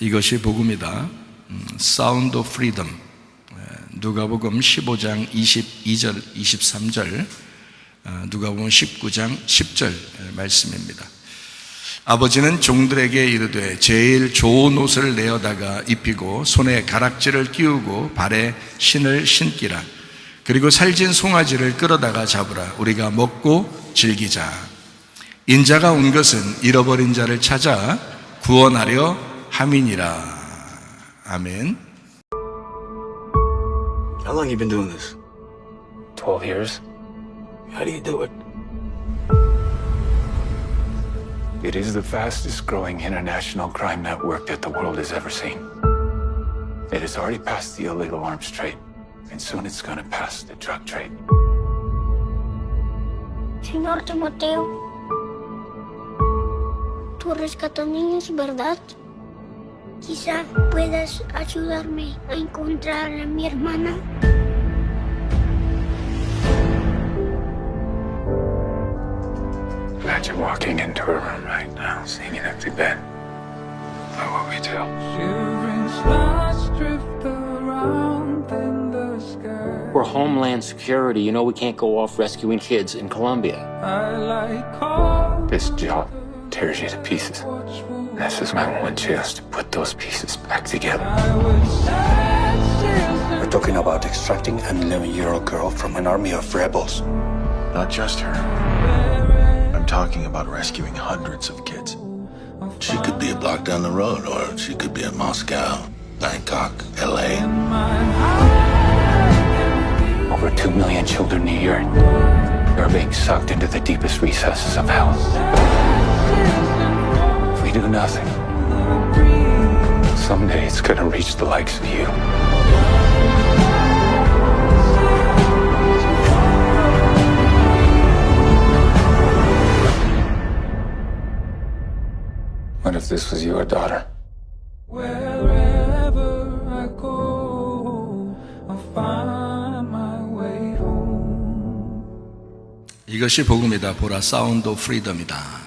이것이 복음이다. 사운드 오브 프리덤. 누가복음 15장 22절 23절, 누가복음 19장 10절 말씀입니다. 아버지는 종들에게 이르되 제일 좋은 옷을 내어다가 입히고 손에 가락지를 끼우고 발에 신을 신기라. 그리고 살진 송아지를 끌어다가 잡으라. 우리가 먹고 즐기자. 인자가 온 것은 잃어버린 자를 찾아 구원하려 함이니라. 아멘. How long have you been doing this? 12 years. How do you do it? It is the fastest growing international crime network that the world has ever seen. It has already passed the illegal arms trade, and soon it's going to pass the drug trade. Señor Timoteo, tú rescatas niños, ¿verdad? Quizá puedas ayudarme a encontrar a mi hermana. Imagine walking into a room right now, seeing an empty bed. What would we do? We're Homeland Security. You know we can't go off rescuing kids in Colombia. This job tears you to pieces. This is my one chance to put those pieces back together. We're talking about extracting an 11-year-old girl from an army of rebels. Not just her. I'm talking about rescuing hundreds of kids. She could be a block down the road, or she could be in Moscow, Bangkok, LA. Over 2 million children a year are being sucked into the deepest recesses of hell. If we do nothing, someday it's gonna reach the likes of you. What if this was your daughter? Wherever I go, I'll find my way home. 이것이 복음이다. 보라, 사운드 오브 프리덤이다.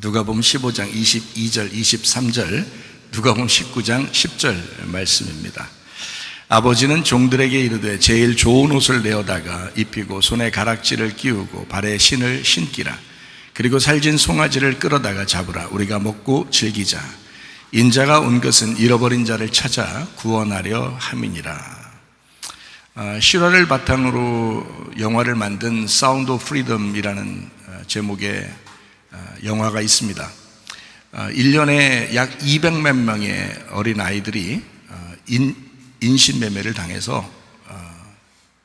누가복음 15장 22절 23절, 누가복음 19장 10절 말씀입니다. 아버지는 종들에게 이르되 제일 좋은 옷을 내어다가 입히고 손에 가락지를 끼우고 발에 신을 신기라. 그리고 살진 송아지를 끌어다가 잡으라. 우리가 먹고 즐기자. 인자가 온 것은 잃어버린 자를 찾아 구원하려 함이니라. 실화를 바탕으로 영화를 만든 사운드 오브 프리덤이라는 제목의 영화가 있습니다. 1년에 약 200만 명의 어린 아이들이 인신매매를 당해서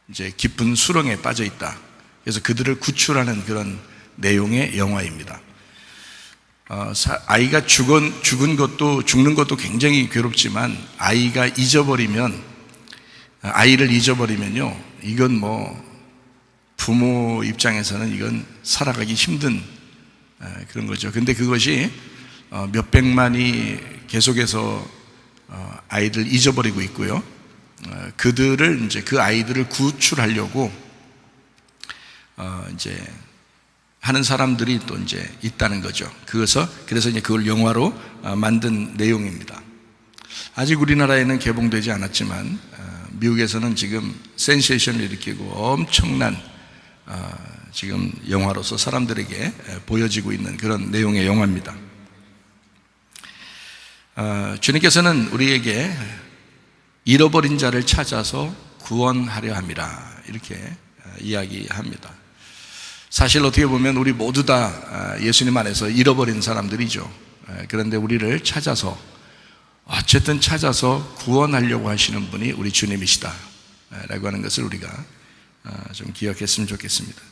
이제 깊은 수렁에 빠져 있다. 그래서 그들을 구출하는 그런 내용의 영화입니다. 아이가 죽는 것도 굉장히 괴롭지만 아이를 잊어버리면요, 이건 부모 입장에서는 이건 살아가기 힘든 그런 거죠. 근데 그것이 몇백만이 계속해서 아이를 잊어버리고 있고요. 그 아이들을 구출하려고 이제 하는 사람들이 또 이제 있다는 거죠. 그래서 이제 그걸 영화로 만든 내용입니다. 아직 우리나라에는 개봉되지 않았지만 미국에서는 지금 센세이션을 일으키고 엄청난 지금 영화로서 사람들에게 보여지고 있는 그런 내용의 영화입니다. 주님께서는 우리에게 잃어버린 자를 찾아서 구원하려 함이라 이렇게 이야기합니다. 사실 어떻게 보면 우리 모두 다 예수님 안에서 잃어버린 사람들이죠. 그런데 우리를 어쨌든 찾아서 구원하려고 하시는 분이 우리 주님이시다 라고 하는 것을 우리가 좀 기억했으면 좋겠습니다.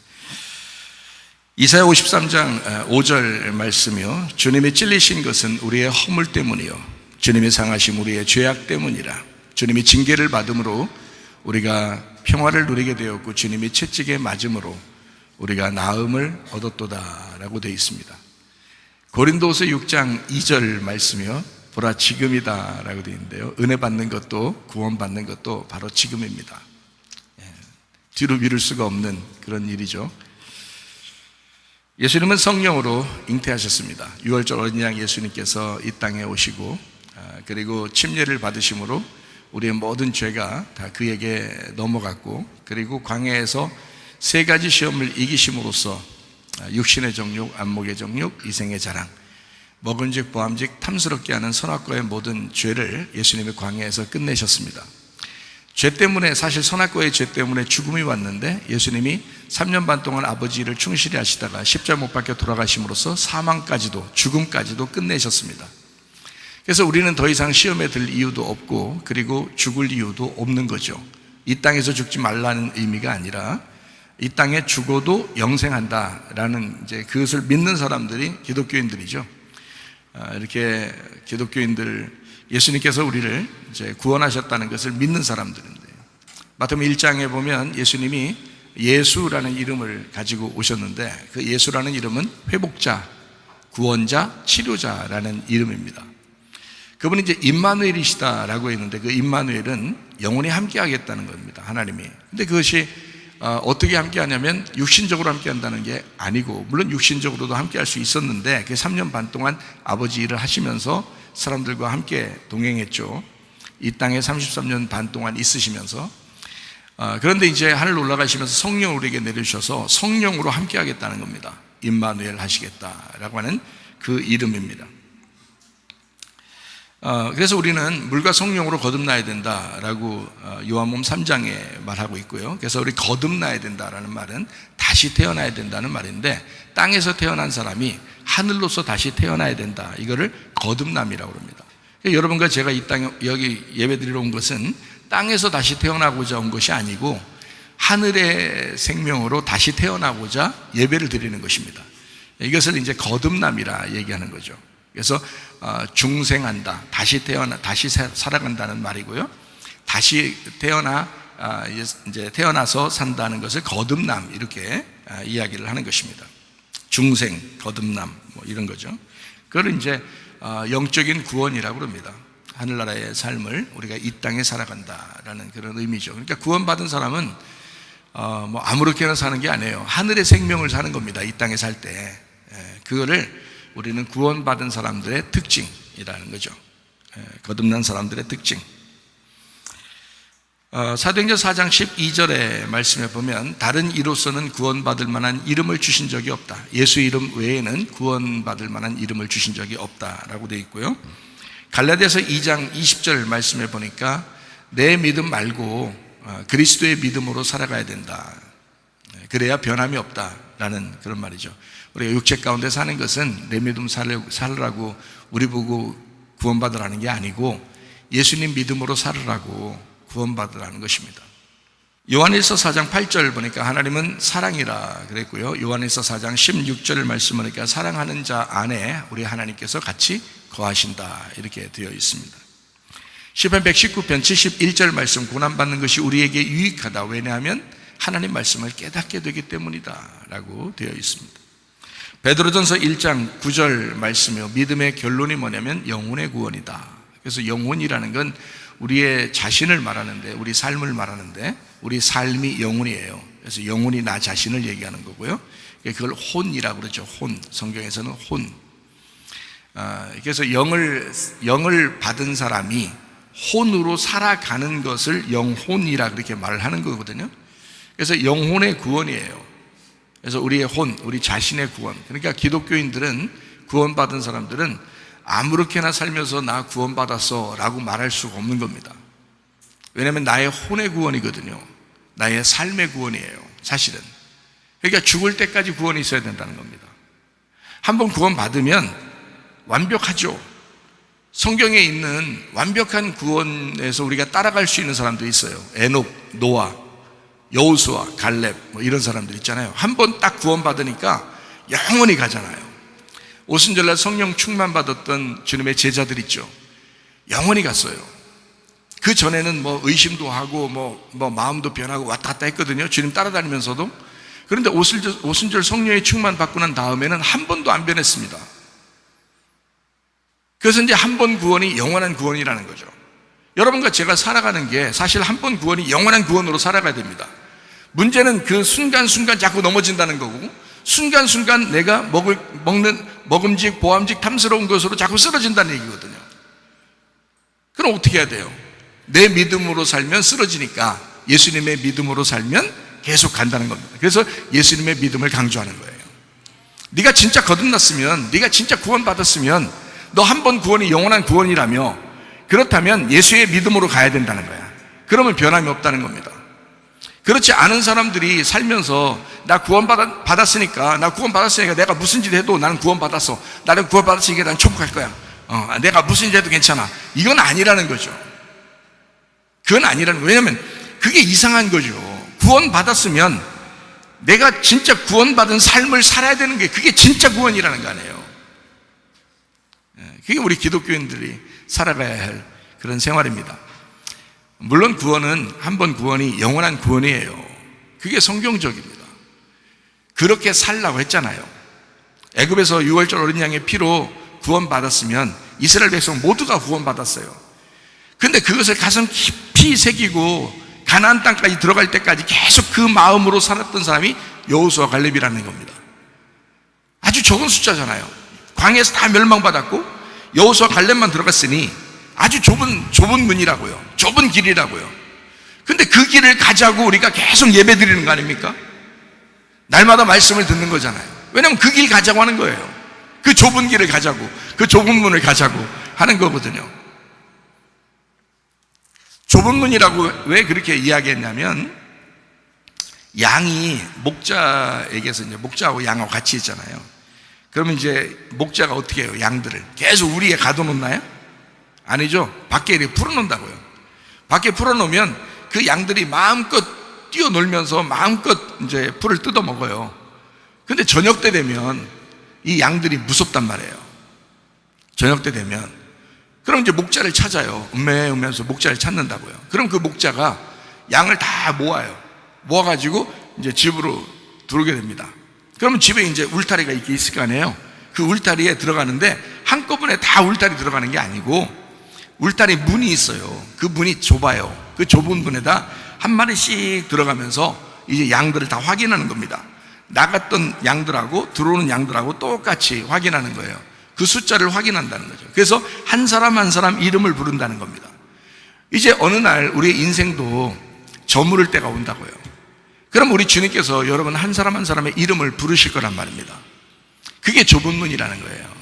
이사야 53장 5절 말씀이요, 주님이 찔리신 것은 우리의 허물 때문이요 주님이 상하심 우리의 죄악 때문이라. 주님이 징계를 받음으로 우리가 평화를 누리게 되었고 주님이 채찍에 맞음으로 우리가 나음을 얻었도다 라고 되어 있습니다. 고린도서 6장 2절 말씀이요, 보라 지금이다 라고 되어 있는데요, 은혜 받는 것도 구원 받는 것도 바로 지금입니다. 뒤로 미룰 수가 없는 그런 일이죠. 예수님은 성령으로 잉태하셨습니다. 6월절 어린 양 예수님께서 이 땅에 오시고 그리고 침례를 받으심으로 우리의 모든 죄가 다 그에게 넘어갔고, 그리고 광야에서 3가지 시험을 이기심으로써 육신의 정욕, 안목의 정욕, 이생의 자랑, 먹음직 보암직 탐스럽게 하는 선악과의 모든 죄를 예수님이 광야에서 끝내셨습니다. 죄 때문에, 사실 선악과의 죄 때문에 죽음이 왔는데 예수님이 3년 반 동안 아버지를 충실히 하시다가 십자가 못 박혀 돌아가심으로써 사망까지도, 죽음까지도 끝내셨습니다. 그래서 우리는 더 이상 시험에 들 이유도 없고, 그리고 죽을 이유도 없는 거죠. 이 땅에서 죽지 말라는 의미가 아니라 이 땅에 죽어도 영생한다라는, 이제 그것을 믿는 사람들이 기독교인들이죠. 이렇게 기독교인들, 예수님께서 우리를 이제 구원하셨다는 것을 믿는 사람들인데, 마태복음 1장에 보면 예수님이 예수라는 이름을 가지고 오셨는데, 그 예수라는 이름은 회복자, 구원자, 치료자라는 이름입니다. 그분이 이제 임마누엘이시다라고 했는데, 그 임마누엘은 영원히 함께 하겠다는 겁니다, 하나님이. 근데 그것이 어떻게 함께 하냐면 육신적으로 함께 한다는 게 아니고, 물론 육신적으로도 함께 할 수 있었는데 그 3년 반 동안 아버지 일을 하시면서 사람들과 함께 동행했죠. 이 땅에 33년 반 동안 있으시면서, 그런데 이제 하늘 올라가시면서 성령을 우리에게 내려주셔서 성령으로 함께 하겠다는 겁니다. 임마누엘 하시겠다라고 하는 그 이름입니다. 그래서 우리는 물과 성령으로 거듭나야 된다라고 요한복음 3장에 말하고 있고요. 그래서 우리 거듭나야 된다라는 말은 다시 태어나야 된다는 말인데, 땅에서 태어난 사람이 하늘로서 다시 태어나야 된다, 이거를 거듭남이라고 합니다. 여러분과 제가 이 땅에 여기 예배드리러 온 것은 땅에서 다시 태어나고자 온 것이 아니고 하늘의 생명으로 다시 태어나고자 예배를 드리는 것입니다. 이것을 이제 거듭남이라 얘기하는 거죠. 그래서 중생한다, 다시 태어나, 다시 살아간다는 말이고요. 다시 이제 태어나서 산다는 것을 거듭남, 이렇게 이야기를 하는 것입니다. 중생, 거듭남, 뭐 이런 거죠. 그걸 이제 영적인 구원이라고 합니다. 하늘나라의 삶을 우리가 이 땅에 살아간다라는 그런 의미죠. 그러니까 구원받은 사람은 뭐 아무렇게나 사는 게 아니에요. 하늘의 생명을 사는 겁니다, 이 땅에 살 때. 그거를 우리는 구원받은 사람들의 특징이라는 거죠. 거듭난 사람들의 특징. 사도행전 4장 12절의 말씀에 보면 다른 이로서는 구원받을 만한 이름을 주신 적이 없다. 예수 이름 외에는 구원받을 만한 이름을 주신 적이 없다라고 되어 있고요. 갈라디아서 2장 20절 말씀에 보니까 내 믿음 말고 그리스도의 믿음으로 살아가야 된다. 그래야 변함이 없다라는 그런 말이죠. 우리가 육체 가운데 사는 것은 내 믿음 살으라고 우리 보고 구원받으라는 게 아니고 예수님 믿음으로 살으라고 구원받으라는 것입니다. 요한일서 4장 8절 보니까 하나님은 사랑이라 그랬고요. 요한일서 4장 16절 말씀 보니까 사랑하는 자 안에 우리 하나님께서 같이 거하신다, 이렇게 되어 있습니다. 시편 119편 71절 말씀, 고난받는 것이 우리에게 유익하다. 왜냐하면 하나님 말씀을 깨닫게 되기 때문이다 라고 되어 있습니다. 베드로전서 1장 9절 말씀이요, 믿음의 결론이 뭐냐면 영혼의 구원이다. 그래서 영혼이라는 건 우리의 자신을 말하는데, 우리 삶을 말하는데, 우리 삶이 영혼이에요. 그래서 영혼이 나 자신을 얘기하는 거고요. 그걸 혼이라고 그러죠. 혼, 성경에서는 혼. 그래서 영을 받은 사람이 혼으로 살아가는 것을 영혼이라 그렇게 말을 하는 거거든요. 그래서 영혼의 구원이에요. 그래서 우리의 혼, 우리 자신의 구원. 그러니까 기독교인들은, 구원받은 사람들은 아무렇게나 살면서 나 구원받았어 라고 말할 수가 없는 겁니다. 왜냐하면 나의 혼의 구원이거든요. 나의 삶의 구원이에요, 사실은. 그러니까 죽을 때까지 구원이 있어야 된다는 겁니다. 한번 구원받으면 완벽하죠. 성경에 있는 완벽한 구원에서 우리가 따라갈 수 있는 사람도 있어요. 에녹, 노아, 여호수아, 갈렙, 뭐 이런 사람들 있잖아요. 한 번 딱 구원받으니까 영원히 가잖아요. 오순절날 성령 충만 받았던 주님의 제자들 있죠. 영원히 갔어요. 그 전에는 뭐 의심도 하고 뭐 마음도 변하고 왔다 갔다 했거든요, 주님 따라다니면서도. 그런데 오순절 성령의 충만 받고 난 다음에는 한 번도 안 변했습니다. 그래서 이제 한 번 구원이 영원한 구원이라는 거죠. 여러분과 제가 살아가는 게 사실 한 번 구원이 영원한 구원으로 살아가야 됩니다. 문제는 그 순간순간 자꾸 넘어진다는 거고, 순간순간 내가 먹는 먹음직 보암직 탐스러운 것으로 자꾸 쓰러진다는 얘기거든요. 그럼 어떻게 해야 돼요? 내 믿음으로 살면 쓰러지니까 예수님의 믿음으로 살면 계속 간다는 겁니다. 그래서 예수님의 믿음을 강조하는 거예요. 네가 진짜 거듭났으면, 네가 진짜 구원받았으면, 너 한 번 구원이 영원한 구원이라며, 그렇다면 예수의 믿음으로 가야 된다는 거야. 그러면 변함이 없다는 겁니다. 그렇지 않은 사람들이 살면서 나 구원받았으니까 내가 무슨 짓 해도 나는 구원받았어, 나는 구원받았으니까 난 천국 갈 거야, 내가 무슨 짓 해도 괜찮아. 이건 아니라는 거죠. 그건 아니라는 거예요. 왜냐하면 그게 이상한 거죠. 구원받았으면 내가 진짜 구원받은 삶을 살아야 되는 게, 그게 진짜 구원이라는 거 아니에요. 그게 우리 기독교인들이 살아가야 할 그런 생활입니다. 물론 구원은 한 번 구원이 영원한 구원이에요. 그게 성경적입니다. 그렇게 살라고 했잖아요. 애굽에서 6월절 어린 양의 피로 구원받았으면 이스라엘 백성 모두가 구원받았어요. 근데 그것을 가슴 깊이 새기고 가나안 땅까지 들어갈 때까지 계속 그 마음으로 살았던 사람이 여호수아 갈렙이라는 겁니다. 아주 적은 숫자잖아요. 광야에서 다 멸망받았고 여호수아 갈렙만 들어갔으니 아주 좁은 문이라고요. 좁은 길이라고요. 근데 그 길을 가자고 우리가 계속 예배 드리는 거 아닙니까? 날마다 말씀을 듣는 거잖아요. 왜냐하면 그 길 가자고 하는 거예요. 그 좁은 길을 가자고, 그 좁은 문을 가자고 하는 거거든요. 좁은 문이라고 왜 그렇게 이야기했냐면, 양이 목자에게서 이제 목자하고 양하고 같이 있잖아요. 그러면 이제 목자가 어떻게 해요? 양들을 계속 우리에 가둬놓나요? 아니죠. 밖에 이렇게 풀어놓는다고요. 밖에 풀어놓으면 그 양들이 마음껏 뛰어놀면서 마음껏 이제 풀을 뜯어 먹어요. 근데 저녁 때 되면 이 양들이 무섭단 말이에요. 저녁 때 되면. 그럼 이제 목자를 찾아요. 음메하면서 목자를 찾는다고요. 그럼 그 목자가 양을 다 모아요. 모아가지고 이제 집으로 들어오게 됩니다. 그러면 집에 이제 울타리가 이렇게 있을 거 아니에요. 그 울타리에 들어가는데 한꺼번에 다 울타리 들어가는 게 아니고 울타리 문이 있어요. 그 문이 좁아요. 그 좁은 문에다 한 마리씩 들어가면서 이제 양들을 다 확인하는 겁니다. 나갔던 양들하고 들어오는 양들하고 똑같이 확인하는 거예요. 그 숫자를 확인한다는 거죠. 그래서 한 사람 한 사람 이름을 부른다는 겁니다. 이제 어느 날 우리의 인생도 저무를 때가 온다고요. 그럼 우리 주님께서 여러분 한 사람 한 사람의 이름을 부르실 거란 말입니다. 그게 좁은 문이라는 거예요.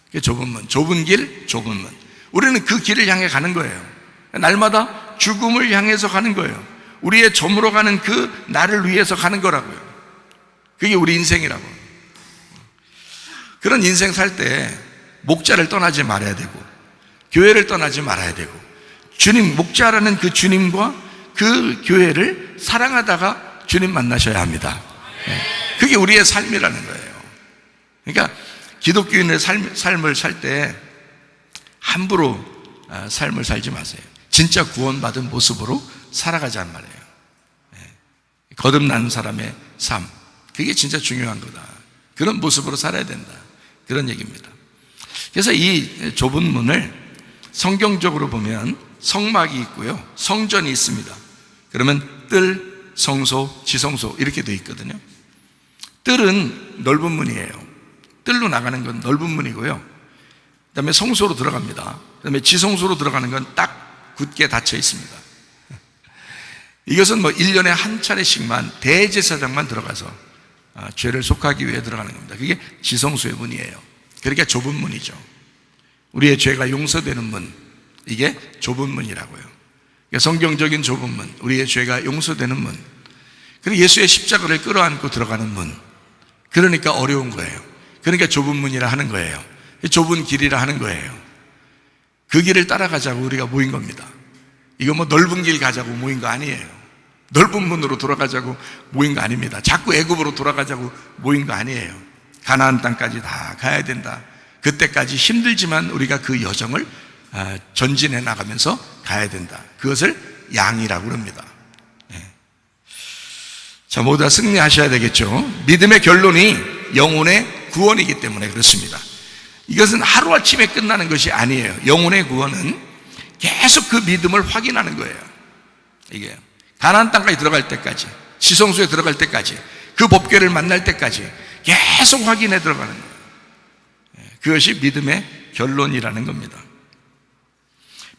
그게 좁은 문, 좁은 길, 좁은 문. 우리는 그 길을 향해 가는 거예요. 날마다 죽음을 향해서 가는 거예요. 우리의 저물어 가는 그 나를 위해서 가는 거라고요. 그게 우리 인생이라고. 그런 인생 살 때 목자를 떠나지 말아야 되고 교회를 떠나지 말아야 되고 주님, 목자라는 그 주님과 그 교회를 사랑하다가 주님 만나셔야 합니다. 그게 우리의 삶이라는 거예요. 그러니까 기독교인의 삶을 살 때 함부로 삶을 살지 마세요. 진짜 구원받은 모습으로 살아가자는 말이에요. 거듭난 사람의 삶, 그게 진짜 중요한 거다. 그런 모습으로 살아야 된다, 그런 얘기입니다. 그래서 이 좁은 문을 성경적으로 보면 성막이 있고요, 성전이 있습니다. 그러면 뜰, 성소, 지성소 이렇게 되어 있거든요. 뜰은 넓은 문이에요. 뜰로 나가는 건 넓은 문이고요, 그 다음에 성소로 들어갑니다. 그 다음에 지성소로 들어가는 건 딱 굳게 닫혀 있습니다. 이것은 1년에 한 차례씩만 대제사장만 들어가서 죄를 속하기 위해 들어가는 겁니다. 그게 지성소의 문이에요. 그러니까 좁은 문이죠. 우리의 죄가 용서되는 문, 이게 좁은 문이라고요. 그러니까 성경적인 좁은 문, 우리의 죄가 용서되는 문, 그리고 예수의 십자가를 끌어안고 들어가는 문. 그러니까 어려운 거예요. 그러니까 좁은 문이라 하는 거예요. 좁은 길이라 하는 거예요. 그 길을 따라가자고 우리가 모인 겁니다. 이거 넓은 길 가자고 모인 거 아니에요. 넓은 문으로 돌아가자고 모인 거 아닙니다. 자꾸 애굽으로 돌아가자고 모인 거 아니에요. 가나안 땅까지 다 가야 된다. 그때까지 힘들지만 우리가 그 여정을 전진해 나가면서 가야 된다. 그것을 양이라고 합니다. 자, 모두 다 승리하셔야 되겠죠. 믿음의 결론이 영혼의 구원이기 때문에 그렇습니다. 이것은 하루아침에 끝나는 것이 아니에요. 영혼의 구원은 계속 그 믿음을 확인하는 거예요. 이게 가나안 땅까지 들어갈 때까지, 지성소에 들어갈 때까지, 그 법궤를 만날 때까지 계속 확인해 들어가는 거예요. 그것이 믿음의 결론이라는 겁니다.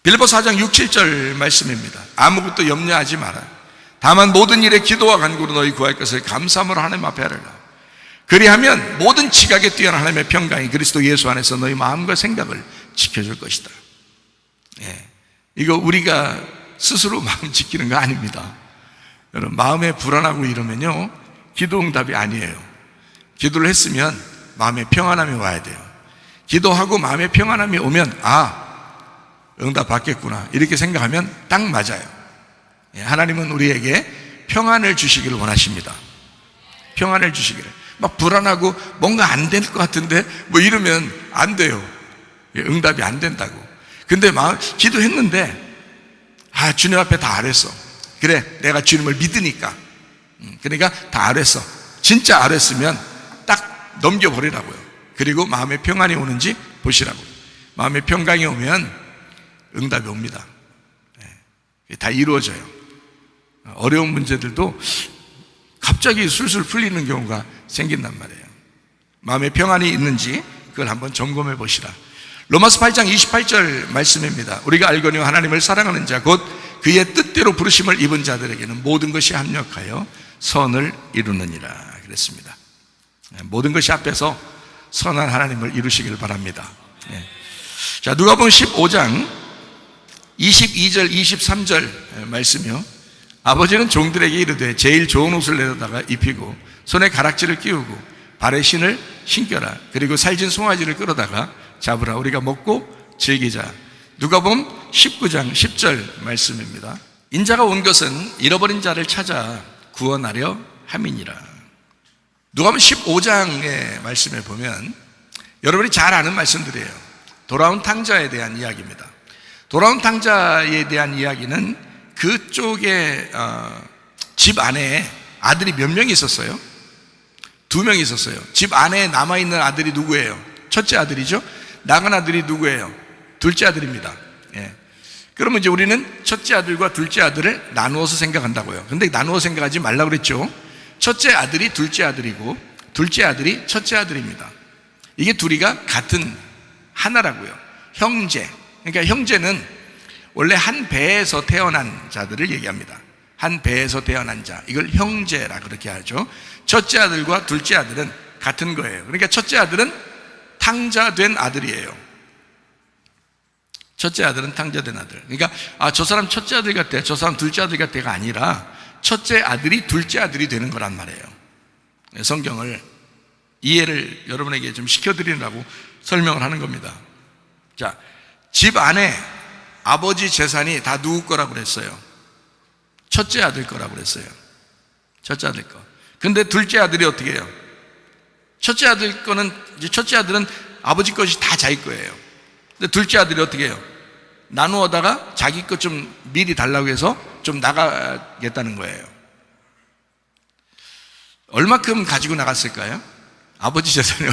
빌립보 4장 6, 7절 말씀입니다. 아무것도 염려하지 마라. 다만 모든 일에 기도와 간구로 너희 구할 것을 감사함으로 하나님 앞에 하라. 그리하면 모든 지각에 뛰어난 하나님의 평강이 그리스도 예수 안에서 너희 마음과 생각을 지켜줄 것이다. 예, 이거 우리가 스스로 마음 지키는 거 아닙니다. 여러분, 마음에 불안하고 이러면요, 기도 응답이 아니에요. 기도를 했으면 마음에 평안함이 와야 돼요. 기도하고 마음에 평안함이 오면 응답 받겠구나 이렇게 생각하면 딱 맞아요. 예, 하나님은 우리에게 평안을 주시기를 원하십니다. 평안을 주시기를. 막 불안하고 뭔가 안 될 것 같은데 뭐 이러면 안 돼요. 예, 응답이 안 된다고. 근데 기도했는데 주님 앞에 다 아랬어. 그래, 내가 주님을 믿으니까. 그러니까 다 아랬어. 진짜 아랬으면 딱 넘겨버리라고요. 그리고 마음에 평안이 오는지 보시라고. 마음에 평강이 오면 응답이 옵니다. 다 이루어져요. 어려운 문제들도 갑자기 술술 풀리는 경우가 생긴단 말이에요. 마음에 평안이 있는지 그걸 한번 점검해 보시라. 로마서 8장 28절 말씀입니다. 우리가 알거니와 하나님을 사랑하는 자 곧 그의 뜻대로 부르심을 입은 자들에게는 모든 것이 합력하여 선을 이루느니라 그랬습니다. 모든 것이 앞에서 선한 하나님을 이루시길 바랍니다. 자, 누가복음 15장 22절 23절 말씀이요. 아버지는 종들에게 이르되 제일 좋은 옷을 내려다가 입히고 손에 가락지를 끼우고 발에 신을 신겨라. 그리고 살진 송아지를 끌어다가 잡으라. 우리가 먹고 즐기자. 누가복음 19장 10절 말씀입니다. 인자가 온 것은 잃어버린 자를 찾아 구원하려 함이니라. 누가복음 15장의 말씀에 보면 여러분이 잘 아는 말씀들이에요. 돌아온 탕자에 대한 이야기입니다. 돌아온 탕자에 대한 이야기는 그쪽에 집 안에 아들이 몇 명이 있었어요? 2명이 있었어요. 집 안에 남아있는 아들이 누구예요? 첫째 아들이죠. 나간 아들이 누구예요? 둘째 아들입니다. 예. 그러면 이제 우리는 첫째 아들과 둘째 아들을 나누어서 생각한다고요. 근데 나누어 생각하지 말라고 그랬죠. 첫째 아들이 둘째 아들이고 둘째 아들이 첫째 아들입니다. 이게 둘이가 같은 하나라고요. 형제. 그러니까 형제는 원래 한 배에서 태어난 자들을 얘기합니다. 한 배에서 태어난 자, 이걸 형제라 그렇게 하죠. 첫째 아들과 둘째 아들은 같은 거예요. 그러니까 첫째 아들은 탕자된 아들이에요. 첫째 아들은 탕자된 아들. 그러니까 저 사람 첫째 아들 같아, 저 사람 둘째 아들 같아가 아니라 첫째 아들이 둘째 아들이 되는 거란 말이에요. 성경을 이해를 여러분에게 좀 시켜드리려고 설명을 하는 겁니다. 자, 집 안에 아버지 재산이 다 누구 거라고 그랬어요? 첫째 아들 거라고 그랬어요. 첫째 아들 거. 근데 둘째 아들이 어떻게 해요? 첫째 아들 거는, 이제 첫째 아들은 아버지 것이 다 자기 거예요. 근데 둘째 아들이 어떻게 해요? 나누어다가 자기 것 좀 미리 달라고 해서 좀 나가겠다는 거예요. 얼마큼 가지고 나갔을까요? 아버지 재산이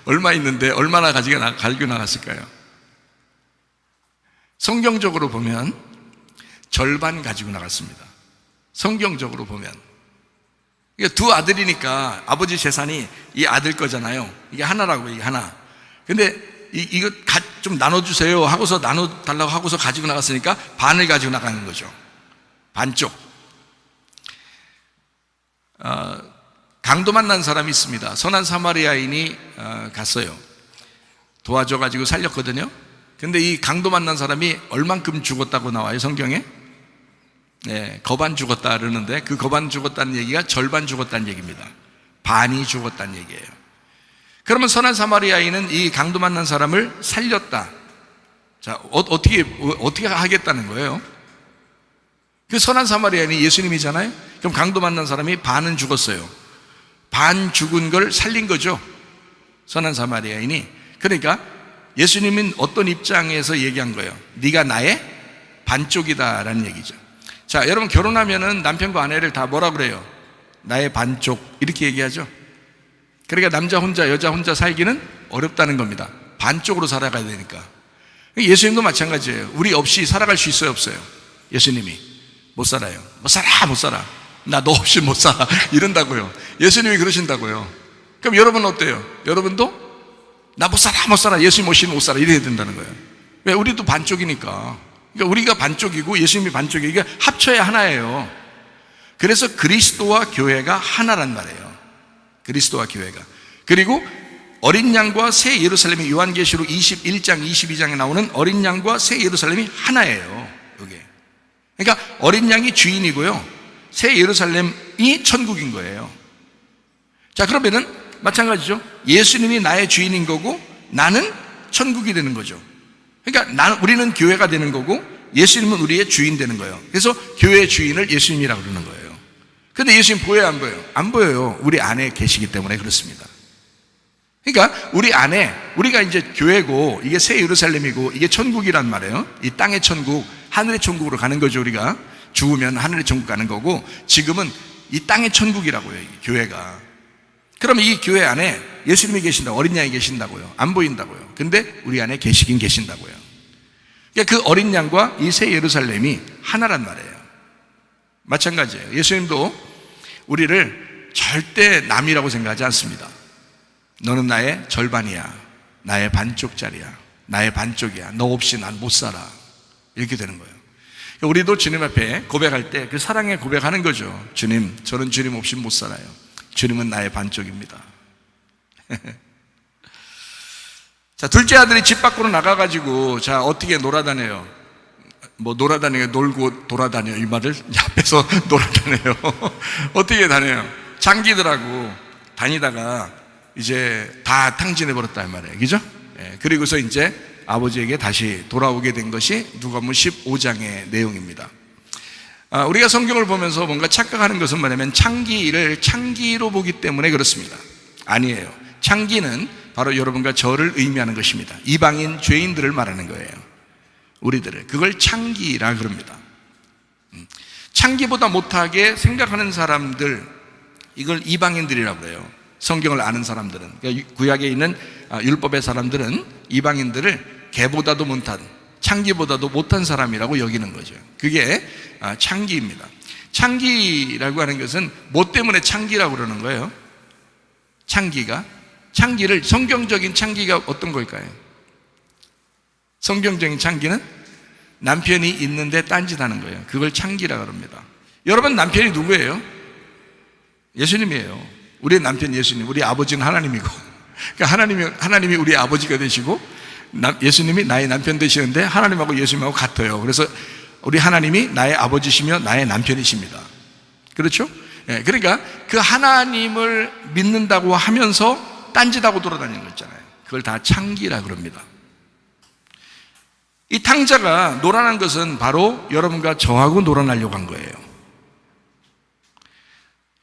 얼마 있는데 얼마나 가지고 나갔을까요? 성경적으로 보면 절반 가지고 나갔습니다. 성경적으로 보면. 그러니까 두 아들이니까 아버지 재산이 이 아들 거잖아요. 이게 하나라고, 이게 하나. 근데 이거 좀 나눠주세요 하고서 나눠달라고 하고서 가지고 나갔으니까 반을 가지고 나가는 거죠. 반쪽. 강도 만난 사람이 있습니다. 선한 사마리아인이 갔어요. 도와줘가지고 살렸거든요. 근데 이 강도 만난 사람이 얼만큼 죽었다고 나와요, 성경에? 네, 거반 죽었다 그러는데 그 거반 죽었다는 얘기가 절반 죽었다는 얘기입니다. 반이 죽었다는 얘기예요. 그러면 선한 사마리아인은 이 강도 만난 사람을 살렸다. 자, 어떻게 하겠다는 거예요? 그 선한 사마리아인이 예수님이잖아요? 그럼 강도 만난 사람이 반은 죽었어요. 반 죽은 걸 살린 거죠. 선한 사마리아인이. 그러니까 예수님은 어떤 입장에서 얘기한 거예요? 네가 나의 반쪽이다라는 얘기죠. 자, 여러분 결혼하면은 남편과 아내를 다 뭐라 그래요? 나의 반쪽 이렇게 얘기하죠. 그러니까 남자 혼자 여자 혼자 살기는 어렵다는 겁니다. 반쪽으로 살아가야 되니까. 예수님도 마찬가지예요. 우리 없이 살아갈 수 있어요, 없어요? 예수님이 못 살아요. 못 살아. 나 너 없이 못 살아 이런다고요. 예수님이 그러신다고요. 그럼 여러분 어때요? 여러분도 나 못 살아 예수님 없이는 못 살아 이래야 된다는 거예요. 왜? 우리도 반쪽이니까. 그러니까 우리가 반쪽이고 예수님이 반쪽이고 이게 합쳐야 하나예요. 그래서 그리스도와 교회가 하나란 말이에요. 그리스도와 교회가. 그리고 어린 양과 새 예루살렘이 요한계시록 21장 22장에 나오는 어린 양과 새 예루살렘이 하나예요. 이게. 그러니까 어린 양이 주인이고요, 새 예루살렘이 천국인 거예요. 자, 그러면은 마찬가지죠. 예수님이 나의 주인인 거고 나는 천국이 되는 거죠. 그러니까 우리는 교회가 되는 거고 예수님은 우리의 주인 되는 거예요. 그래서 교회의 주인을 예수님이라고 그러는 거예요. 근데 예수님 보여요, 안 보여요? 안 보여요. 우리 안에 계시기 때문에 그렇습니다. 그러니까 우리 안에, 우리가 이제 교회고 이게 새 예루살렘이고 이게 천국이란 말이에요. 이 땅의 천국, 하늘의 천국으로 가는 거죠. 우리가 죽으면 하늘의 천국 가는 거고 지금은 이 땅의 천국이라고요, 이 교회가. 그러면 이 교회 안에 예수님이 계신다, 어린 양이 계신다고요? 안 보인다고요? 근데 우리 안에 계시긴 계신다고요. 그러니까 그 어린 양과 이 새 예루살렘이 하나란 말이에요. 마찬가지예요. 예수님도 우리를 절대 남이라고 생각하지 않습니다. 너는 나의 절반이야, 나의 반쪽짜리야, 나의 반쪽이야, 너 없이 난 못 살아, 이렇게 되는 거예요. 우리도 주님 앞에 고백할 때 그 사랑의 고백하는 거죠. 주님, 저는 주님 없이 못 살아요. 주님은 나의 반쪽입니다. 자, 둘째 아들이 집 밖으로 나가가지고 자, 어떻게 놀아다녀요? 뭐 놀아다니고 놀고 돌아다녀, 이 말을 앞에서 놀아다녀요. 어떻게 다녀요? 장기들하고 다니다가 이제 다 탕진해 버렸다 이 말이에요. 그죠? 예, 그리고서 이제 아버지에게 다시 돌아오게 된 것이 누가복음 15장의 내용입니다. 우리가 성경을 보면서 뭔가 착각하는 것은 뭐냐면 창기를 창기로 보기 때문에 그렇습니다. 아니에요. 창기는 바로 여러분과 저를 의미하는 것입니다. 이방인 죄인들을 말하는 거예요. 우리들을. 그걸 창기라 그럽니다. 창기보다 못하게 생각하는 사람들, 이걸 이방인들이라고 그래요. 성경을 아는 사람들은. 그러니까 구약에 있는 율법의 사람들은 이방인들을 개보다도 못한, 창기보다도 못한 사람이라고 여기는 거죠. 그게 창기입니다. 창기라고 하는 것은 뭐 때문에 창기라고 그러는 거예요? 창기를, 성경적인 창기가 어떤 걸까요? 성경적인 창기는 남편이 있는데 딴짓하는 거예요. 그걸 창기라고 합니다. 여러분, 남편이 누구예요? 예수님이에요. 우리의 남편 예수님, 우리 아버지는 하나님이고, 그러니까 하나님이 우리 아버지가 되시고 예수님이 나의 남편 되시는데 하나님하고 예수님하고 같아요. 그래서 우리 하나님이 나의 아버지시며 나의 남편이십니다. 그렇죠? 예, 그러니까 그 하나님을 믿는다고 하면서 딴짓하고 돌아다니는 거 있잖아요. 그걸 다 창기라 그럽니다. 이 탕자가 놀아난 것은 바로 여러분과 저하고 놀아나려고 한 거예요.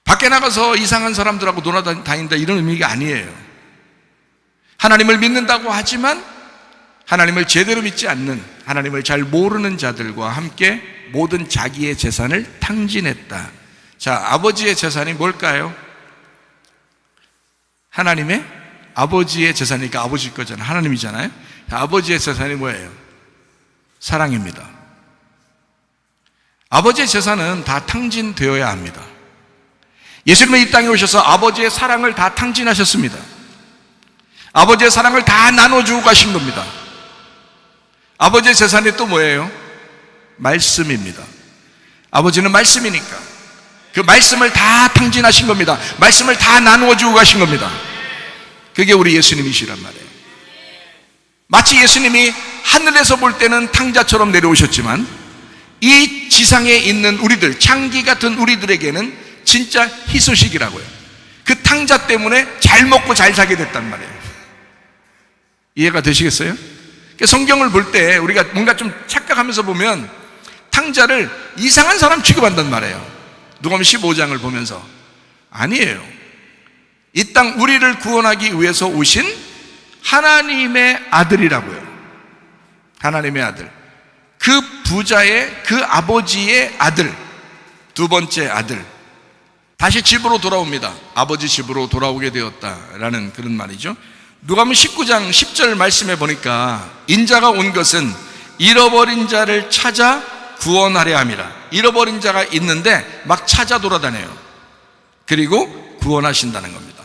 밖에 나가서 이상한 사람들하고 놀아다닌다 이런 의미가 아니에요. 하나님을 믿는다고 하지만 하나님을 제대로 믿지 않는, 하나님을 잘 모르는 자들과 함께 모든 자기의 재산을 탕진했다. 자, 아버지의 재산이 뭘까요? 하나님의 아버지의 재산이니까 아버지 거잖아요. 하나님이잖아요. 아버지의 재산이 뭐예요? 사랑입니다. 아버지의 재산은 다 탕진되어야 합니다. 예수님은 이 땅에 오셔서 아버지의 사랑을 다 탕진하셨습니다. 아버지의 사랑을 다 나눠주고 가신 겁니다. 아버지의 재산이 또 뭐예요? 말씀입니다. 아버지는 말씀이니까 그 말씀을 다 탕진하신 겁니다. 말씀을 다 나누어주고 가신 겁니다. 그게 우리 예수님이시란 말이에요. 마치 예수님이 하늘에서 볼 때는 탕자처럼 내려오셨지만 이 지상에 있는 우리들, 창기 같은 우리들에게는 진짜 희소식이라고요. 그 탕자 때문에 잘 먹고 잘 살게 됐단 말이에요. 이해가 되시겠어요? 성경을 볼 때 우리가 뭔가 좀 착각하면서 보면 탕자를 이상한 사람 취급한단 말이에요. 누가복음 15장을 보면서. 아니에요. 이 땅 우리를 구원하기 위해서 오신 하나님의 아들이라고요. 하나님의 아들. 그 부자의, 그 아버지의 아들, 두 번째 아들. 다시 집으로 돌아옵니다. 아버지 집으로 돌아오게 되었다라는 그런 말이죠. 누가복음 19장 10절 말씀에 보니까 인자가 온 것은 잃어버린 자를 찾아 구원하려 함이라. 잃어버린 자가 있는데 막 찾아 돌아다녀요. 그리고 구원하신다는 겁니다.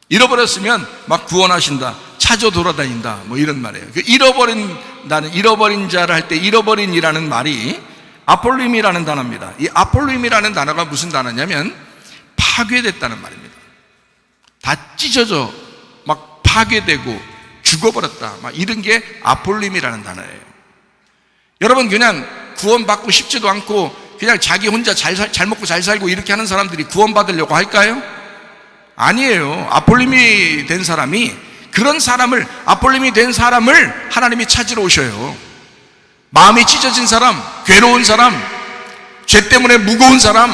잃어버렸으면 막 구원하신다, 찾아 돌아다닌다, 뭐 이런 말이에요. 그 잃어버린 자를 할 때 잃어버린이라는 말이 아폴림이라는 단어입니다. 이 아폴림이라는 단어가 무슨 단어냐면 파괴됐다는 말입니다. 다 찢어져 막 파괴되고 죽어버렸다, 막 이런 게 아폴림이라는 단어예요. 여러분, 그냥 구원받고 싶지도 않고 그냥 자기 혼자 잘 먹고 잘 살고 이렇게 하는 사람들이 구원받으려고 할까요? 아니에요. 아폴림이 된 사람이, 그런 사람을, 아폴림이 된 사람을 하나님이 찾으러 오셔요. 마음이 찢어진 사람, 괴로운 사람, 죄 때문에 무거운 사람,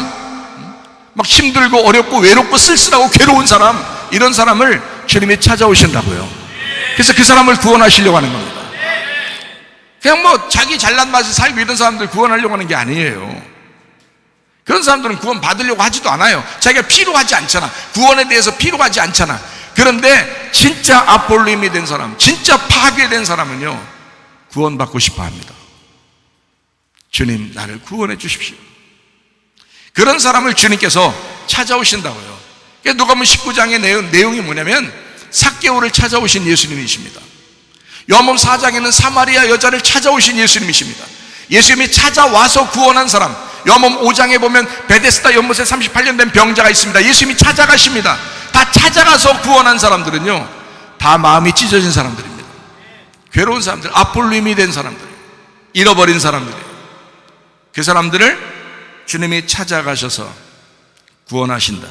막 힘들고 어렵고 외롭고 쓸쓸하고 괴로운 사람, 이런 사람을 주님이 찾아오신다고요. 그래서 그 사람을 구원하시려고 하는 겁니다. 그냥 뭐 자기 잘난 맛에 살고 이런 사람들 구원하려고 하는 게 아니에요. 그런 사람들은 구원 받으려고 하지도 않아요. 자기가 필요하지 않잖아. 구원에 대해서 필요하지 않잖아. 그런데 진짜 아폴림이 된 사람, 진짜 파괴된 사람은요, 구원받고 싶어 합니다. 주님, 나를 구원해 주십시오. 그런 사람을 주님께서 찾아오신다고요. 누가복음 19장의 내용이 뭐냐면 삭개오를 찾아오신 예수님이십니다. 요한복음 4장에는 사마리아 여자를 찾아오신 예수님이십니다. 예수님이 찾아와서 구원한 사람. 요한복음 5장에 보면 베데스다 연못에 38년 된 병자가 있습니다. 예수님이 찾아가십니다. 다 찾아가서 구원한 사람들은요, 다 마음이 찢어진 사람들입니다. 괴로운 사람들, 아폴림이 된 사람들, 잃어버린 사람들이에요. 그 사람들을 주님이 찾아가셔서 구원하신다.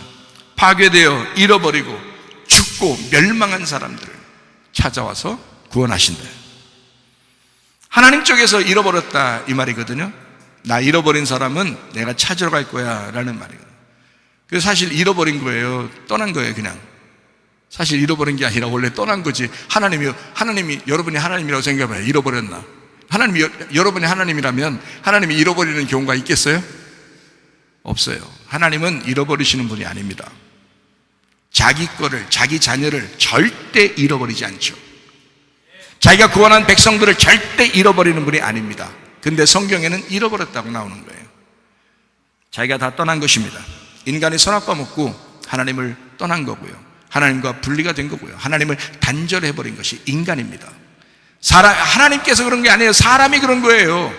파괴되어 잃어버리고 죽고 멸망한 사람들을 찾아와서 구원하신다. 하나님 쪽에서 잃어버렸다, 이 말이거든요. 나 잃어버린 사람은 내가 찾으러 갈 거야 라는 말이거든요. 그래서 사실 잃어버린 거예요. 떠난 거예요. 그냥 사실 잃어버린 게 아니라 원래 떠난 거지. 하나님이 여러분이 하나님이라고 생각해봐요. 잃어버렸나? 하나님이 여러분이 하나님이라면 하나님이 잃어버리는 경우가 있겠어요? 없어요. 하나님은 잃어버리시는 분이 아닙니다. 자기 거를, 자기 자녀를 절대 잃어버리지 않죠. 자기가 구원한 백성들을 절대 잃어버리는 분이 아닙니다. 근데 성경에는 잃어버렸다고 나오는 거예요. 자기가 다 떠난 것입니다. 인간이 선악과 먹고 하나님을 떠난 거고요. 하나님과 분리가 된 거고요. 하나님을 단절해버린 것이 인간입니다. 하나님께서 그런 게 아니에요. 사람이 그런 거예요.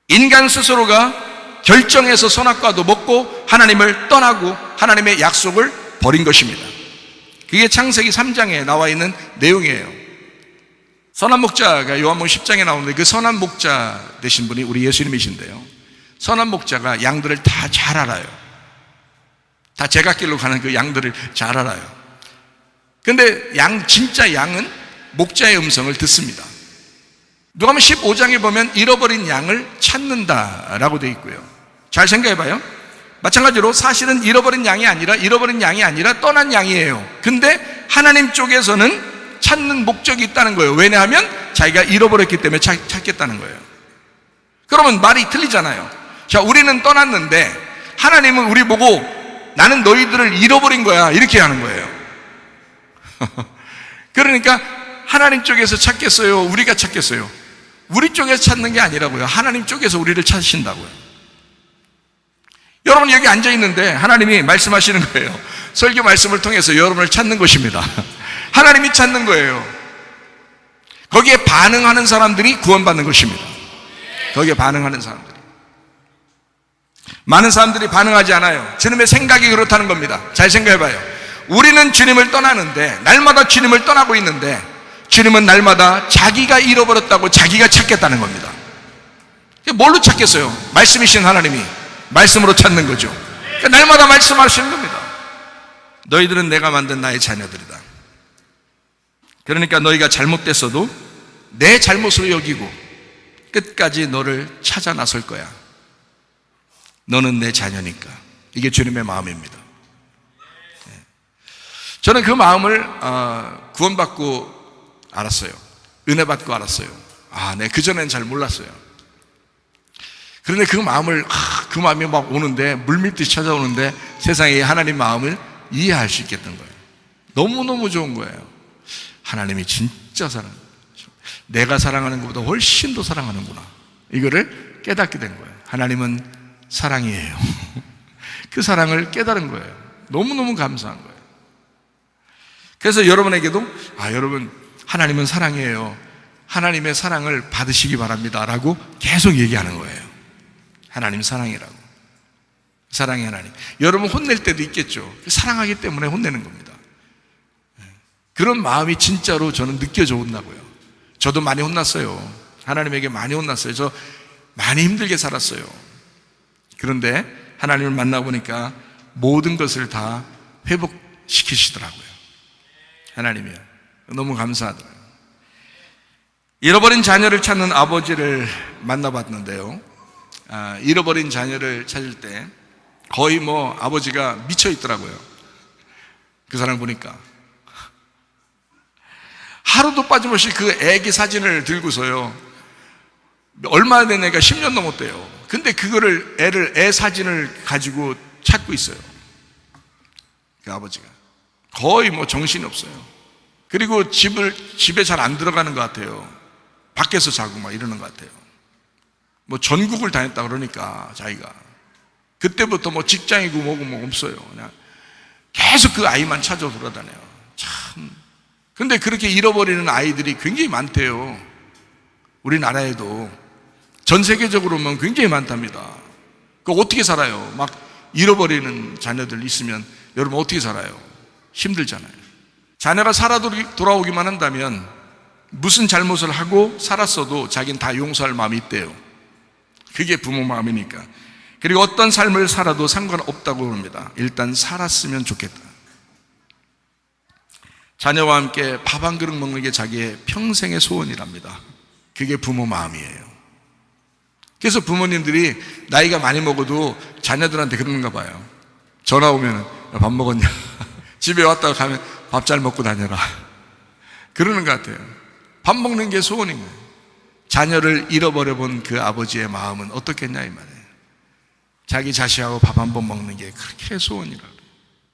인간 스스로가 결정해서 선악과도 먹고 하나님을 떠나고 하나님의 약속을 버린 것입니다. 그게 창세기 3장에 나와 있는 내용이에요. 선한 목자가 요한복음 10장에 나오는데 그 선한 목자 되신 분이 우리 예수님이신데요. 선한 목자가 양들을 다 잘 알아요. 다 제갓길로 가는 그 양들을 잘 알아요. 근데 진짜 양은 목자의 음성을 듣습니다. 누가복음 15장에 보면 잃어버린 양을 찾는다라고 되어 있고요. 잘 생각해 봐요. 마찬가지로 사실은 잃어버린 양이 아니라 떠난 양이에요. 근데 하나님 쪽에서는 찾는 목적이 있다는 거예요. 왜냐하면 자기가 잃어버렸기 때문에 찾겠다는 거예요. 그러면 말이 틀리잖아요. 자, 우리는 떠났는데 하나님은 우리 보고 나는 너희들을 잃어버린 거야, 이렇게 하는 거예요. 그러니까 하나님 쪽에서 찾겠어요? 우리가 찾겠어요? 우리 쪽에서 찾는 게 아니라고요. 하나님 쪽에서 우리를 찾으신다고요. 여러분 여기 앉아있는데 하나님이 말씀하시는 거예요. 설교 말씀을 통해서 여러분을 찾는 것입니다. 하나님이 찾는 거예요. 거기에 반응하는 사람들이 구원받는 것입니다. 거기에 반응하는 사람들이. 많은 사람들이 반응하지 않아요. 주님의 생각이 그렇다는 겁니다. 잘 생각해봐요. 우리는 주님을 떠나는데, 날마다 주님을 떠나고 있는데, 주님은 날마다 자기가 잃어버렸다고 자기가 찾겠다는 겁니다. 뭘로 찾겠어요? 말씀이신 하나님이 말씀으로 찾는 거죠. 그러니까 날마다 말씀하시는 겁니다. 너희들은 내가 만든 나의 자녀들이다. 그러니까 너희가 잘못됐어도 내 잘못으로 여기고 끝까지 너를 찾아 나설 거야. 너는 내 자녀니까. 이게 주님의 마음입니다. 저는 그 마음을 구원받고 알았어요. 은혜 받고 알았어요. 네, 그전엔 잘 몰랐어요. 그런데 그 마음이 막 오는데, 물밀듯이 찾아오는데 세상에 하나님 마음을 이해할 수 있겠던 거예요. 너무너무 좋은 거예요. 하나님이 진짜 사랑해요. 내가 사랑하는 것보다 훨씬 더 사랑하는구나. 이거를 깨닫게 된 거예요. 하나님은 사랑이에요. 그 사랑을 깨달은 거예요. 너무너무 감사한 거예요. 그래서 여러분에게도 여러분 하나님은 사랑이에요. 하나님의 사랑을 받으시기 바랍니다 라고 계속 얘기하는 거예요. 하나님 사랑이라고. 사랑의 하나님. 여러분 혼낼 때도 있겠죠. 사랑하기 때문에 혼내는 겁니다. 그런 마음이 진짜로 저는 느껴져 온다고요. 저도 많이 혼났어요. 하나님에게 많이 혼났어요. 저 많이 힘들게 살았어요. 그런데 하나님을 만나보니까 모든 것을 다 회복시키시더라고요. 하나님이요. 너무 감사하더라고요. 잃어버린 자녀를 찾는 아버지를 만나봤는데요. 잃어버린 자녀를 찾을 때 거의 아버지가 미쳐 있더라고요. 그 사람 보니까 하루도 빠짐없이 그 애기 사진을 들고서요. 얼마 된 애가 10년 넘었대요. 근데 그거를 애 사진을 가지고 찾고 있어요. 그 아버지가 거의 정신이 없어요. 그리고 집에 잘 안 들어가는 것 같아요. 밖에서 자고 이러는 것 같아요. 전국을 다녔다 그러니까 자기가 그때부터 직장이고 뭐고 없어요. 그냥 계속 그 아이만 찾아 돌아다녀요. 참. 근데 그렇게 잃어버리는 아이들이 굉장히 많대요. 우리나라에도 전 세계적으로 보면 굉장히 많답니다. 그 어떻게 살아요? 막 잃어버리는 자녀들 있으면 여러분 어떻게 살아요? 힘들잖아요. 자녀가 살아 돌아오기만 한다면 무슨 잘못을 하고 살았어도 자기는 다 용서할 마음이 있대요. 그게 부모 마음이니까. 그리고 어떤 삶을 살아도 상관없다고 합니다. 일단 살았으면 좋겠다. 자녀와 함께 밥 한 그릇 먹는 게 자기의 평생의 소원이랍니다. 그게 부모 마음이에요. 그래서 부모님들이 나이가 많이 먹어도 자녀들한테 그러는가 봐요. 전화 오면 밥 먹었냐? 집에 왔다가 가면 밥 잘 먹고 다녀라. 그러는 것 같아요. 밥 먹는 게 소원인 거예요. 자녀를 잃어버려 본 그 아버지의 마음은 어떻겠냐 이 말이에요. 자기 자식하고 밥 한 번 먹는 게 그렇게 소원이라고.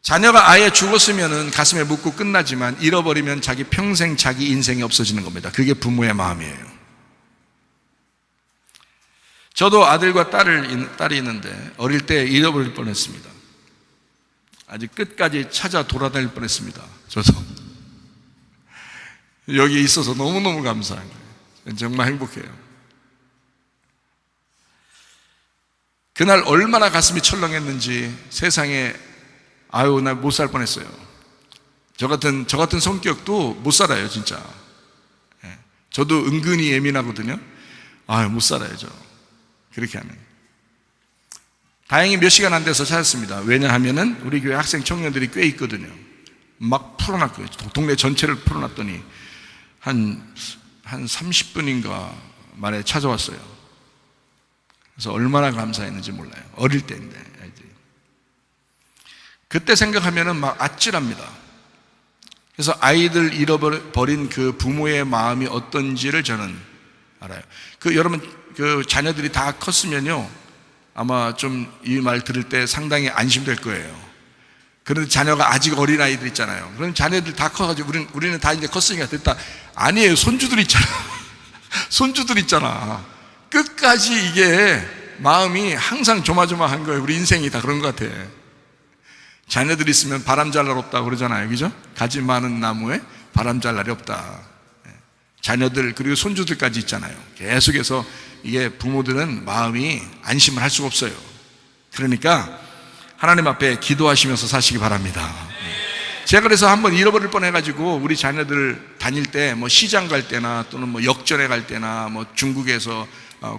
자녀가 아예 죽었으면 가슴에 묻고 끝나지만 잃어버리면 자기 평생 자기 인생이 없어지는 겁니다. 그게 부모의 마음이에요. 저도 아들과 딸이 있는데 어릴 때 잃어버릴 뻔했습니다. 아주 끝까지 찾아 돌아다닐 뻔했습니다. 저도 여기 있어서 너무너무 감사한 거예요. 정말 행복해요. 그날 얼마나 가슴이 철렁했는지 세상에 나 못 살 뻔했어요. 저 같은 성격도 못 살아요, 진짜. 저도 은근히 예민하거든요. 못 살아요, 저. 그렇게 하면. 다행히 몇 시간 안 돼서 찾았습니다. 왜냐하면은 우리 교회 학생 청년들이 꽤 있거든요. 막 풀어놨고요. 동네 전체를 풀어놨더니 한 30분인가 만에 찾아왔어요. 그래서 얼마나 감사했는지 몰라요. 어릴 때인데 아이들이. 그때 생각하면은 막 아찔합니다. 그래서 아이들 잃어버린 그 부모의 마음이 어떤지를 저는 알아요. 여러분 그 자녀들이 다 컸으면요 아마 좀 이 말 들을 때 상당히 안심될 거예요. 그런데 자녀가 아직 어린 아이들 있잖아요. 그럼 자녀들 다 커가지고 우리는 다 이제 컸으니까 됐다. 아니에요. 손주들 있잖아. 손주들 있잖아. 끝까지 이게 마음이 항상 조마조마한 거예요. 우리 인생이 다 그런 것 같아. 자녀들 있으면 바람 잘 날 없다고 그러잖아요. 그죠? 가지 많은 나무에 바람 잘 날이 없다. 자녀들 그리고 손주들까지 있잖아요. 계속해서 이게 부모들은 마음이 안심을 할 수가 없어요. 그러니까 하나님 앞에 기도하시면서 사시기 바랍니다. 제가 그래서 한번 잃어버릴 뻔해가지고 우리 자녀들 다닐 때 시장 갈 때나 또는 역전에 갈 때나 중국에서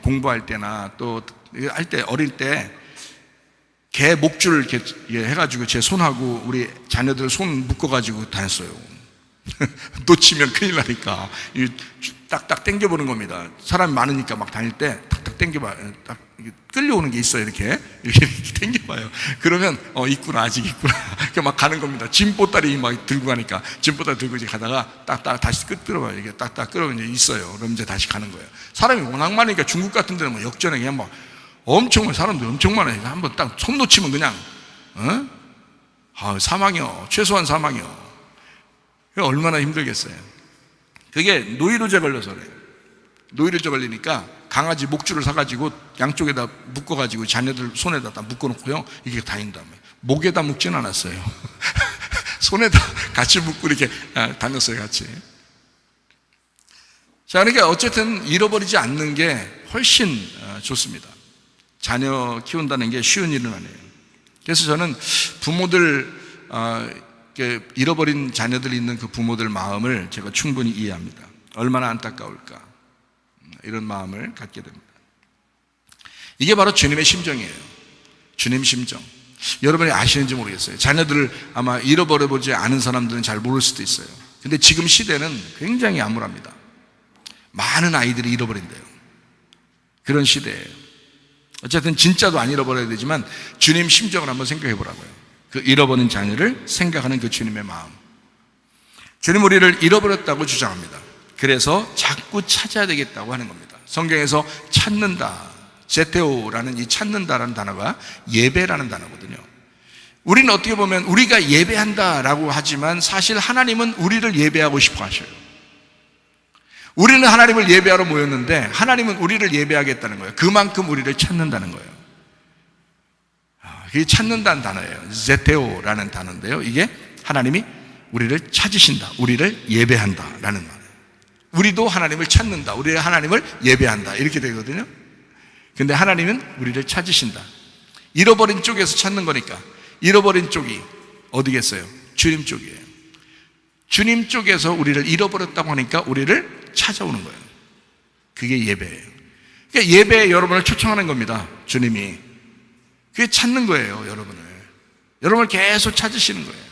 공부할 때나 또 할 때 어릴 때 개 목줄 이렇게 해가지고 제 손하고 우리 자녀들 손 묶어가지고 다녔어요. 놓치면 큰일 나니까 딱딱 당겨보는 겁니다. 사람이 많으니까 막 다닐 때 탁탁 당겨봐요. 딱 끌려오는 게 있어요. 이렇게 당겨봐요. 그러면 있구나, 아직 있구나. 그냥 막 가는 겁니다. 짐보따리 막 들고 가니까 짐보따리 들고 이제 가다가 딱딱 다시 끌어봐요. 이게 딱딱 끌어오면 이제 있어요. 그럼 이제 다시 가는 거예요. 사람이 워낙 많으니까 중국 같은 데는 역전에 그냥 막 엄청 사람들 엄청 많아요. 한번 딱 손 놓치면 그냥 사망이요. 최소한 사망이요. 얼마나 힘들겠어요. 그게 노이로제 걸려서 그래요. 노이로제 걸리니까 강아지 목줄을 사가지고 양쪽에다 묶어가지고 자녀들 손에다 다 묶어놓고요. 이게 다닌 다음에 목에다 묶진 않았어요. 손에다 같이 묶고 이렇게 다녔어요, 같이. 자, 그러니까 어쨌든 잃어버리지 않는 게 훨씬 좋습니다. 자녀 키운다는 게 쉬운 일은 아니에요. 그래서 저는 부모들, 잃어버린 자녀들이 있는 그 부모들 마음을 제가 충분히 이해합니다. 얼마나 안타까울까. 이런 마음을 갖게 됩니다. 이게 바로 주님의 심정이에요. 주님 심정. 여러분이 아시는지 모르겠어요. 자녀들을 아마 잃어버려보지 않은 사람들은 잘 모를 수도 있어요. 근데 지금 시대는 굉장히 암울합니다. 많은 아이들이 잃어버린대요. 그런 시대예요. 어쨌든 진짜도 안 잃어버려야 되지만 주님 심정을 한번 생각해 보라고요. 그 잃어버린 자녀를 생각하는 그 주님의 마음. 주님 우리를 잃어버렸다고 주장합니다. 그래서 자꾸 찾아야 되겠다고 하는 겁니다. 성경에서 찾는다, 제테오라는 이 찾는다라는 단어가 예배라는 단어거든요. 우리는 어떻게 보면 우리가 예배한다라고 하지만 사실 하나님은 우리를 예배하고 싶어 하셔요. 우리는 하나님을 예배하러 모였는데 하나님은 우리를 예배하겠다는 거예요. 그만큼 우리를 찾는다는 거예요. 그게 찾는다는 단어예요. 제테오라는 단어인데요. 이게 하나님이 우리를 찾으신다, 우리를 예배한다라는 말이에요. 우리도 하나님을 찾는다, 우리가 하나님을 예배한다 이렇게 되거든요. 근데 하나님은 우리를 찾으신다. 잃어버린 쪽에서 찾는 거니까 잃어버린 쪽이 어디겠어요? 주님 쪽이에요. 주님 쪽에서 우리를 잃어버렸다고 하니까 우리를 찾아오는 거예요. 그게 예배예요. 그러니까 예배에 여러분을 초청하는 겁니다. 주님이. 그게 찾는 거예요, 여러분을. 여러분을 계속 찾으시는 거예요.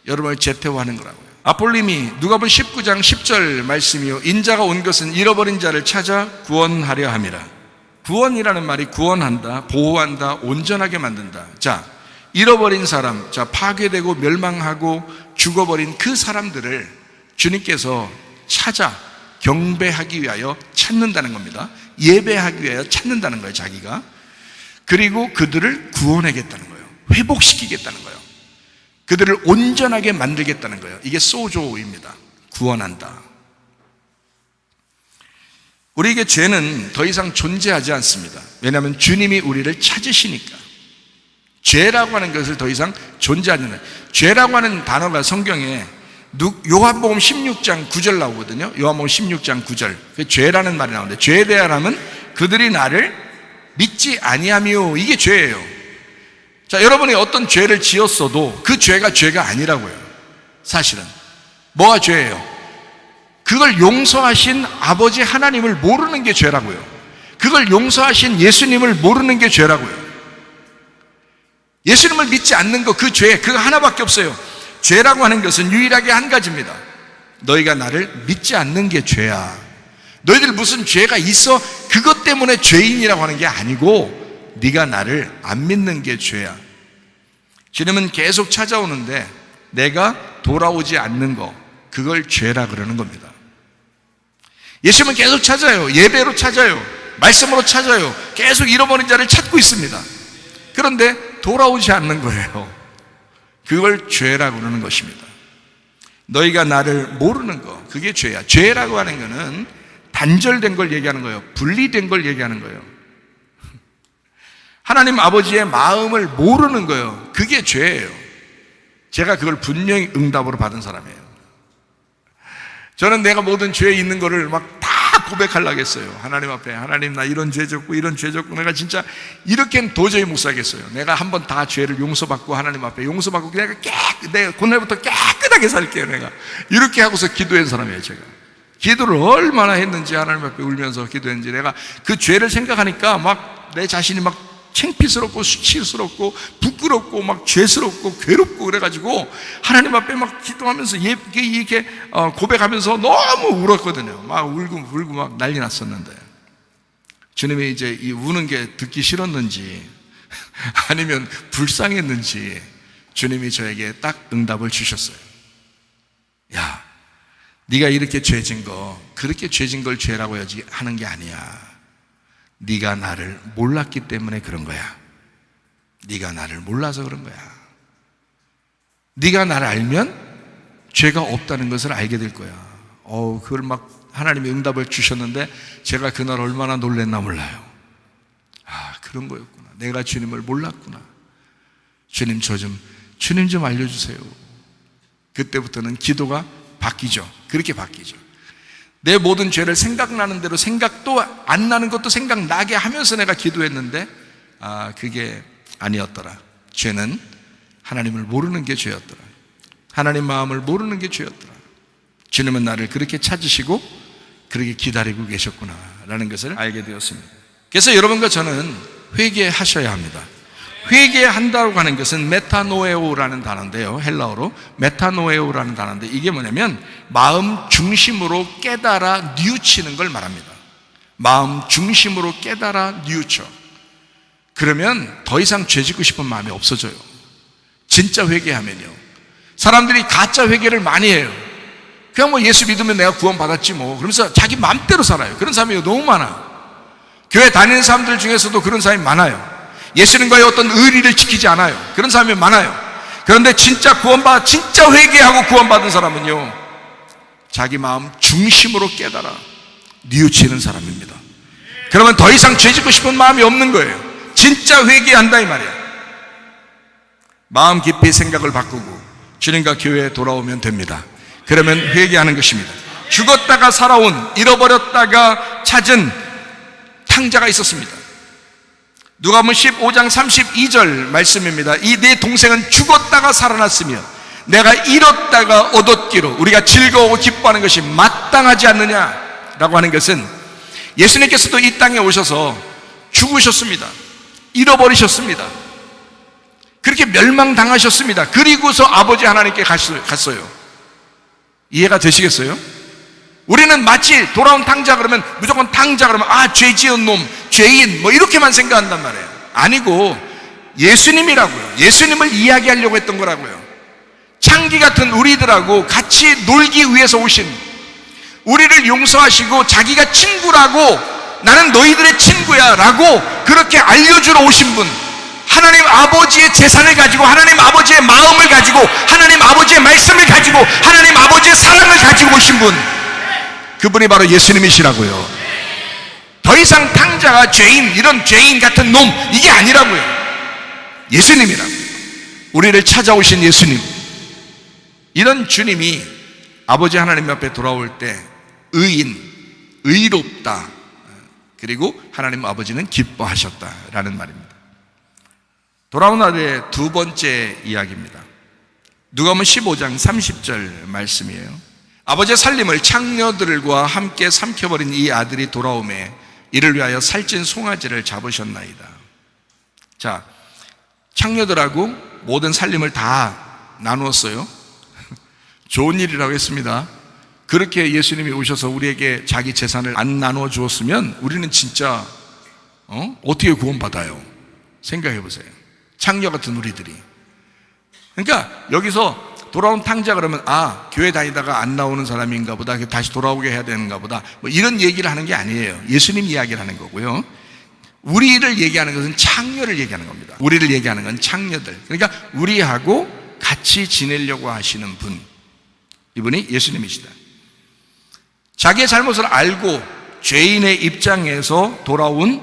여러분을 제태화하는 거라고요. 아폴림이 누가복음 19장 10절 말씀이요, 인자가 온 것은 잃어버린 자를 찾아 구원하려 함이라. 구원이라는 말이 구원한다, 보호한다, 온전하게 만든다. 자, 잃어버린 사람, 자, 파괴되고 멸망하고 죽어버린 그 사람들을 주님께서 찾아 경배하기 위하여 찾는다는 겁니다. 예배하기 위하여 찾는다는 거예요, 자기가. 그리고 그들을 구원하겠다는 거예요. 회복시키겠다는 거예요. 그들을 온전하게 만들겠다는 거예요. 이게 소조입니다. 구원한다. 우리에게 죄는 더 이상 존재하지 않습니다. 왜냐하면 주님이 우리를 찾으시니까. 죄라고 하는 것을 더 이상 존재하지 않아요. 죄라고 하는 단어가 성경에 요한복음 16장 9절 나오거든요. 요한복음 16장 9절. 죄라는 말이 나오는데, 죄에 대하여는 그들이 나를 믿지 아니하며, 이게 죄예요. 자, 여러분이 어떤 죄를 지었어도 그 죄가 죄가 아니라고요. 사실은 뭐가 죄예요? 그걸 용서하신 아버지 하나님을 모르는 게 죄라고요. 그걸 용서하신 예수님을 모르는 게 죄라고요. 예수님을 믿지 않는 거, 그 죄, 그거 하나밖에 없어요. 죄라고 하는 것은 유일하게 한 가지입니다. 너희가 나를 믿지 않는 게 죄야. 너희들 무슨 죄가 있어? 그것 때문에 죄인이라고 하는 게 아니고 네가 나를 안 믿는 게 죄야. 주님은 계속 찾아오는데 내가 돌아오지 않는 거, 그걸 죄라 그러는 겁니다. 예수님은 계속 찾아요. 예배로 찾아요. 말씀으로 찾아요. 계속 잃어버린 자를 찾고 있습니다. 그런데 돌아오지 않는 거예요. 그걸 죄라고 그러는 것입니다. 너희가 나를 모르는 거, 그게 죄야. 죄라고 하는 거는 단절된 걸 얘기하는 거예요. 분리된 걸 얘기하는 거예요. 하나님 아버지의 마음을 모르는 거예요. 그게 죄예요. 제가 그걸 분명히 응답으로 받은 사람이에요. 저는 내가 모든 죄에 있는 거를 막 다 고백하려고 했어요. 하나님 앞에. 하나님, 나 이런 죄 졌고 이런 죄 졌고 내가 진짜 이렇게는 도저히 못 살겠어요. 내가 한번 다 죄를 용서받고 하나님 앞에 용서받고 내가 오늘부터 깨끗하게 살게요. 내가 이렇게 하고서 기도한 사람이에요. 제가 기도를 얼마나 했는지, 하나님 앞에 울면서 기도했는지, 내가 그 죄를 생각하니까 막 내 자신이 막 창피스럽고 수치스럽고 부끄럽고 막 죄스럽고 괴롭고 그래가지고 하나님 앞에 막 기도하면서 이렇게 고백하면서 너무 울었거든요. 막 울고 막 난리 났었는데, 주님이 이제 이 우는 게 듣기 싫었는지 아니면 불쌍했는지 주님이 저에게 딱 응답을 주셨어요. 야, 네가 이렇게 죄진 거, 그렇게 죄진 걸 죄라고 하는 게 아니야. 네가 나를 몰랐기 때문에 그런 거야. 네가 나를 몰라서 그런 거야. 네가 나를 알면 죄가 없다는 것을 알게 될 거야. 그걸 막 하나님이 응답을 주셨는데 제가 그날 얼마나 놀랬나 몰라요. 그런 거였구나. 내가 주님을 몰랐구나. 주님 좀 알려주세요. 그때부터는 기도가 바뀌죠. 그렇게 바뀌죠. 내 모든 죄를 생각나는 대로 생각도 안 나는 것도 생각나게 하면서 내가 기도했는데 그게 아니었더라. 죄는 하나님을 모르는 게 죄였더라. 하나님 마음을 모르는 게 죄였더라. 주님은 나를 그렇게 찾으시고 그렇게 기다리고 계셨구나라는 것을 알게 되었습니다. 그래서 여러분과 저는 회개하셔야 합니다. 회개한다고 하는 것은 메타노에오라는 단어인데요. 헬라어로 메타노에오라는 단어인데 이게 뭐냐면 마음 중심으로 깨달아 뉘우치는 걸 말합니다. 마음 중심으로 깨달아 뉘우쳐. 그러면 더 이상 죄 짓고 싶은 마음이 없어져요. 진짜 회개하면요. 사람들이 가짜 회개를 많이 해요. 그냥 뭐 예수 믿으면 내가 구원 받았지 뭐 그러면서 자기 마음대로 살아요. 그런 사람이 너무 많아. 교회 다니는 사람들 중에서도 그런 사람이 많아요. 예수님과의 어떤 의리를 지키지 않아요. 그런 사람이 많아요. 그런데 진짜 진짜 회개하고 구원받은 사람은요, 자기 마음 중심으로 깨달아 뉘우치는 사람입니다. 그러면 더 이상 죄 짓고 싶은 마음이 없는 거예요. 진짜 회개한다 이 말이야. 마음 깊이 생각을 바꾸고 주님과 교회에 돌아오면 됩니다. 그러면 회개하는 것입니다. 죽었다가 살아온, 잃어버렸다가 찾은 탕자가 있었습니다. 누가복음 15장 32절 말씀입니다. 이 내 동생은 죽었다가 살아났으며 내가 잃었다가 얻었기로 우리가 즐거워하고 기뻐하는 것이 마땅하지 않느냐라고 하는 것은 예수님께서도 이 땅에 오셔서 죽으셨습니다. 잃어버리셨습니다. 그렇게 멸망당하셨습니다. 그리고서 아버지 하나님께 갔어요. 이해가 되시겠어요? 우리는 마치 돌아온 탕자 그러면 무조건 탕자 그러면 죄 지은 놈, 죄인 뭐 이렇게만 생각한단 말이에요. 아니고 예수님이라고요. 예수님을 이야기하려고 했던 거라고요. 창기 같은 우리들하고 같이 놀기 위해서 오신, 우리를 용서하시고 자기가 친구라고, 나는 너희들의 친구야 라고 그렇게 알려주러 오신 분, 하나님 아버지의 재산을 가지고, 하나님 아버지의 마음을 가지고, 하나님 아버지의 말씀을 가지고, 하나님 아버지의 사랑을 가지고 오신 분, 그분이 바로 예수님이시라고요. 더 이상 탕자가 죄인, 이런 죄인 같은 놈, 이게 아니라고요. 예수님이라고. 우리를 찾아오신 예수님. 이런 주님이 아버지 하나님 앞에 돌아올 때 의인, 의롭다, 그리고 하나님 아버지는 기뻐하셨다라는 말입니다. 돌아온 아들의 두 번째 이야기입니다. 누가복음 15장 30절 말씀이에요. 아버지의 살림을 창녀들과 함께 삼켜버린 이 아들이 돌아오매 이를 위하여 살찐 송아지를 잡으셨나이다. 자, 창녀들하고 모든 살림을 다 나누었어요. 좋은 일이라고 했습니다. 그렇게 예수님이 오셔서 우리에게 자기 재산을 안 나누어 주었으면 우리는 진짜 어떻게 구원받아요? 생각해 보세요. 창녀 같은 우리들이. 그러니까 여기서 돌아온 탕자 그러면 교회 다니다가 안 나오는 사람인가 보다, 다시 돌아오게 해야 되는가 보다, 뭐 이런 얘기를 하는 게 아니에요. 예수님 이야기를 하는 거고요. 우리를 얘기하는 것은 창녀를 얘기하는 겁니다. 우리를 얘기하는 건 창녀들. 그러니까 우리하고 같이 지내려고 하시는 분, 이분이 예수님이시다. 자기의 잘못을 알고 죄인의 입장에서 돌아온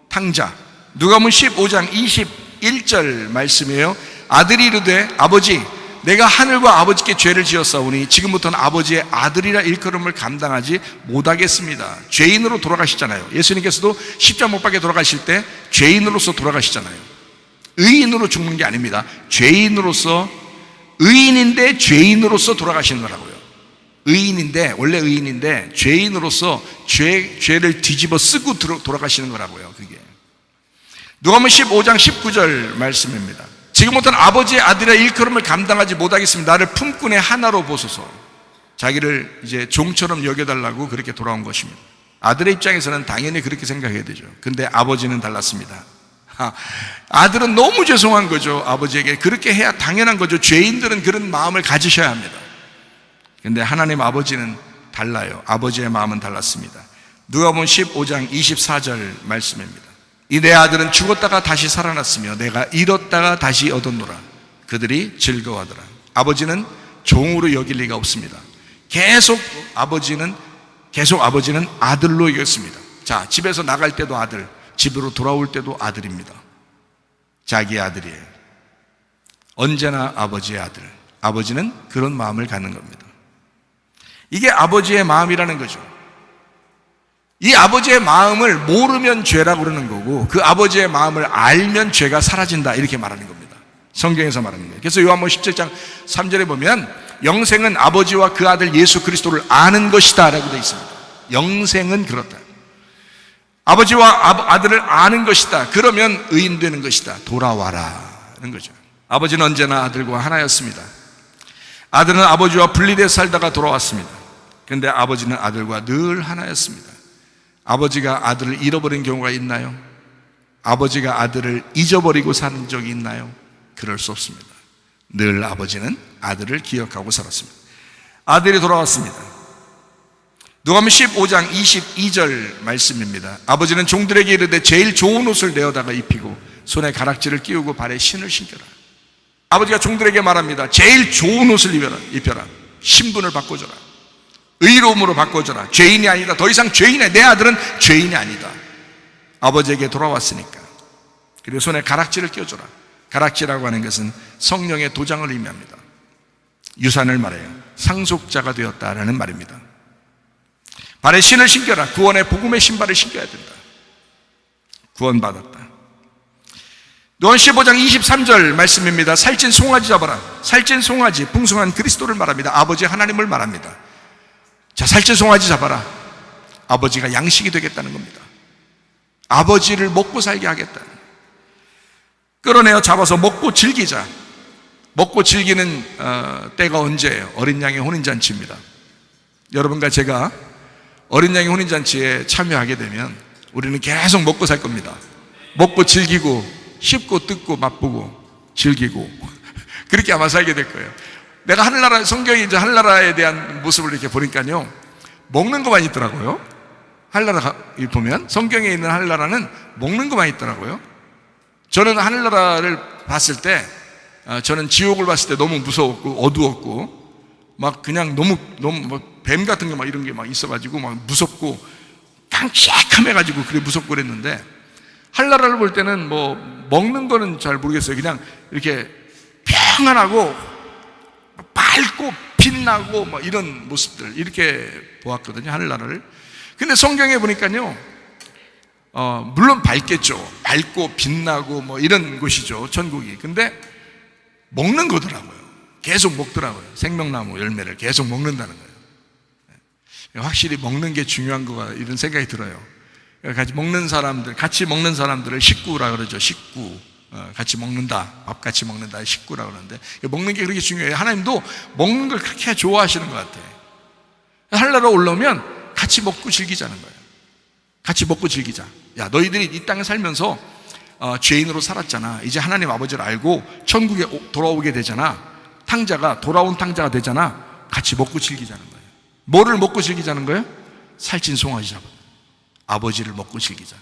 탕자. 누가복음 15장 21절 말씀이에요. 아들이 이르되 아버지, 내가 하늘과 아버지께 죄를 지었사오니 지금부터는 아버지의 아들이라 일컬음을 감당하지 못하겠습니다. 죄인으로 돌아가시잖아요. 예수님께서도 십자가 못 박혀 돌아가실 때 죄인으로서 돌아가시잖아요. 의인으로 죽는 게 아닙니다. 죄인으로서, 의인인데 죄인으로서 돌아가시는 거라고요. 의인인데, 원래 의인인데 죄인으로서 죄를 뒤집어 쓰고 돌아가시는 거라고요. 그게 누가복음 15장 19절 말씀입니다. 지금부터는 아버지의 아들의 일컬음을 감당하지 못하겠습니다. 나를 품꾼의 하나로 보소서. 자기를 이제 종처럼 여겨달라고 그렇게 돌아온 것입니다. 아들의 입장에서는 당연히 그렇게 생각해야 되죠. 근데 아버지는 달랐습니다. 아들은 너무 죄송한 거죠. 아버지에게 그렇게 해야 당연한 거죠. 죄인들은 그런 마음을 가지셔야 합니다. 근데 하나님 아버지는 달라요. 아버지의 마음은 달랐습니다. 누가복음 15장 24절 말씀입니다. 이 내 아들은 죽었다가 다시 살아났으며 내가 잃었다가 다시 얻었노라. 그들이 즐거워하더라. 아버지는 종으로 여길 리가 없습니다. 계속 아버지는 아들로 여겼습니다. 자, 집에서 나갈 때도 아들, 집으로 돌아올 때도 아들입니다. 자기 아들이에요. 언제나 아버지의 아들, 아버지는 그런 마음을 갖는 겁니다. 이게 아버지의 마음이라는 거죠. 이 아버지의 마음을 모르면 죄라고 그러는 거고, 그 아버지의 마음을 알면 죄가 사라진다, 이렇게 말하는 겁니다. 성경에서 말하는 거예요. 그래서 요한복음 17장 3절에 보면 영생은 아버지와 그 아들 예수 그리스도를 아는 것이다 라고 되어 있습니다. 영생은 그렇다. 아버지와 아들을 아는 것이다. 그러면 의인 되는 것이다. 돌아와라는 거죠. 아버지는 언제나 아들과 하나였습니다. 아들은 아버지와 분리되어 살다가 돌아왔습니다. 그런데 아버지는 아들과 늘 하나였습니다. 아버지가 아들을 잃어버린 경우가 있나요? 아버지가 아들을 잊어버리고 사는 적이 있나요? 그럴 수 없습니다. 늘 아버지는 아들을 기억하고 살았습니다. 아들이 돌아왔습니다. 누가복음 15장 22절 말씀입니다. 아버지는 종들에게 이르되 제일 좋은 옷을 내어다가 입히고 손에 가락지를 끼우고 발에 신을 신겨라. 아버지가 종들에게 말합니다. 제일 좋은 옷을 입혀라. 신분을 바꿔줘라. 의로움으로 바꿔줘라. 죄인이 아니다. 더 이상 죄인이 아니다. 내 아들은 죄인이 아니다. 아버지에게 돌아왔으니까. 그리고 손에 가락지를 끼워줘라. 가락지라고 하는 것은 성령의 도장을 의미합니다. 유산을 말해요. 상속자가 되었다라는 말입니다. 발에 신을 신겨라. 구원의 복음의 신발을 신겨야 된다. 구원받았다. 요한 15장 23절 말씀입니다. 살찐 송아지 잡아라. 살찐 송아지, 풍성한 그리스도를 말합니다. 아버지 하나님을 말합니다. 자, 살찐 송아지 잡아라. 아버지가 양식이 되겠다는 겁니다. 아버지를 먹고 살게 하겠다. 끌어내어 잡아서 먹고 즐기자. 먹고 즐기는 때가 언제예요? 어린 양의 혼인잔치입니다. 여러분과 제가 어린 양의 혼인잔치에 참여하게 되면 우리는 계속 먹고 살 겁니다. 먹고 즐기고 씹고 뜯고 맛보고 즐기고 그렇게 아마 살게 될 거예요. 내가 하늘나라, 성경이 이제 하늘나라에 대한 모습을 이렇게 보니까요, 먹는 것만 있더라고요. 하늘나라 보면 성경에 있는 하늘나라는 먹는 것만 있더라고요. 저는 하늘나라를 봤을 때, 저는 지옥을 봤을 때 너무 무서웠고 어두웠고 막 그냥 너무 뱀 같은 거 막 이런 게 막 있어가지고 막 무섭고 깜찍함해가지고 그래 무섭고 그랬는데, 하늘나라를 볼 때는 뭐 먹는 거는 잘 모르겠어요. 그냥 이렇게 평안하고 밝고 빛나고 뭐 이런 모습들 이렇게 보았거든요, 하늘나라를. 근데 성경에 보니까요, 물론 밝겠죠. 밝고 빛나고 뭐 이런 곳이죠, 천국이. 근데 먹는 거더라고요. 계속 먹더라고요. 생명나무 열매를 계속 먹는다는 거예요. 확실히 먹는 게 중요한 거가 이런 생각이 들어요. 같이 먹는 사람들을 식구라 그러죠. 식구. 같이 먹는다. 밥 같이 먹는다. 식구라 그러는데 먹는 게 그렇게 중요해요. 하나님도 먹는 걸 그렇게 좋아하시는 것 같아요. 하늘나라 올라오면 같이 먹고 즐기자는 거예요. 같이 먹고 즐기자. 야, 너희들이 이 땅에 살면서 죄인으로 살았잖아. 이제 하나님 아버지를 알고 천국에 돌아오게 되잖아. 돌아온 탕자가 되잖아. 같이 먹고 즐기자는 거예요. 뭐를 먹고 즐기자는 거예요? 살찐 송아지 잡아. 아버지를 먹고 즐기자.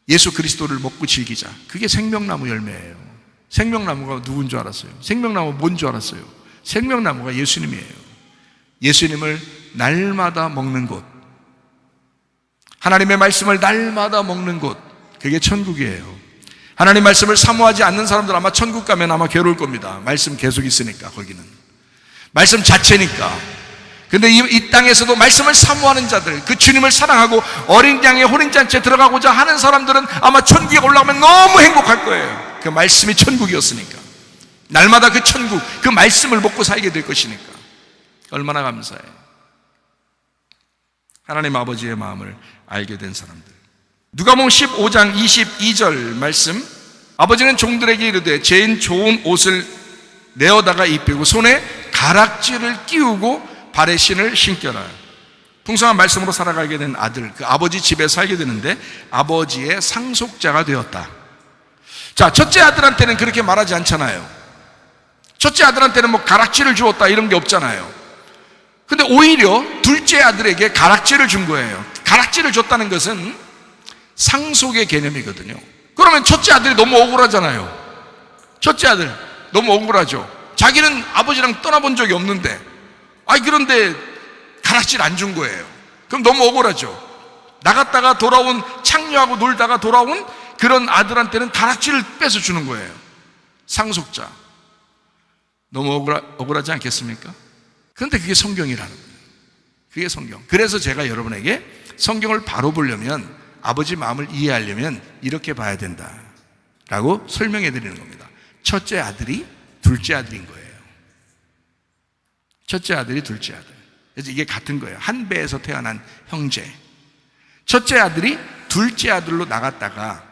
예수 그리스도를 먹고 즐기자. 그게 생명나무 열매예요. 생명나무가 누군 줄 알았어요? 생명나무 뭔 줄 알았어요? 생명나무가 예수님이에요. 예수님을 날마다 먹는 곳, 하나님의 말씀을 날마다 먹는 곳, 그게 천국이에요. 하나님 말씀을 사모하지 않는 사람들 아마 천국 가면 아마 괴로울 겁니다. 말씀 계속 있으니까. 거기는 말씀 자체니까. 근데 이 땅에서도 말씀을 사모하는 자들, 그 주님을 사랑하고 어린 양의 혼인잔치에 들어가고자 하는 사람들은 아마 천국에 올라가면 너무 행복할 거예요. 그 말씀이 천국이었으니까. 날마다 그 천국, 그 말씀을 먹고 살게 될 것이니까. 얼마나 감사해요. 하나님 아버지의 마음을 알게 된 사람들. 누가복음 15장 22절 말씀. 아버지는 종들에게 이르되 제일 좋은 옷을 내어다가 입히고 손에 가락지를 끼우고 발에 신을 신겨라. 풍성한 말씀으로 살아가게 된 아들, 그 아버지 집에 살게 되는데 아버지의 상속자가 되었다. 자, 첫째 아들한테는 그렇게 말하지 않잖아요. 첫째 아들한테는 뭐 가락지를 주었다 이런 게 없잖아요. 근데 오히려 둘째 아들에게 가락지를 준 거예요. 가락지를 줬다는 것은 상속의 개념이거든요. 그러면 첫째 아들이 너무 억울하잖아요. 첫째 아들 너무 억울하죠. 자기는 아버지랑 떠나본 적이 없는데, 그런데 가락지를 안 준 거예요. 그럼 너무 억울하죠. 나갔다가 돌아온, 창녀하고 놀다가 돌아온 그런 아들한테는 가락지를 뺏어 주는 거예요. 상속자. 너무 억울하지 않겠습니까? 그런데 그게 성경이라는 거예요. 그게 성경. 그래서 제가 여러분에게 성경을 바로 보려면, 아버지 마음을 이해하려면 이렇게 봐야 된다 라고 설명해 드리는 겁니다. 첫째 아들이 둘째 아들인 거예요. 첫째 아들이 둘째 아들. 그래서 이게 같은 거예요. 한 배에서 태어난 형제. 첫째 아들이 둘째 아들로 나갔다가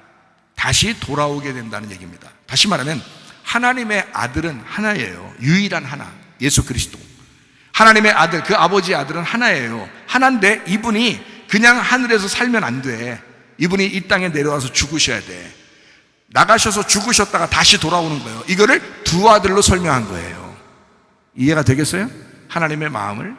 다시 돌아오게 된다는 얘기입니다. 다시 말하면 하나님의 아들은 하나예요. 유일한 하나, 예수 그리스도. 하나님의 아들, 그 아버지의 아들은 하나예요. 하나인데 이분이 그냥 하늘에서 살면 안 돼. 이분이 이 땅에 내려와서 죽으셔야 돼. 나가셔서 죽으셨다가 다시 돌아오는 거예요. 이거를 두 아들로 설명한 거예요. 이해가 되겠어요? 하나님의 마음을.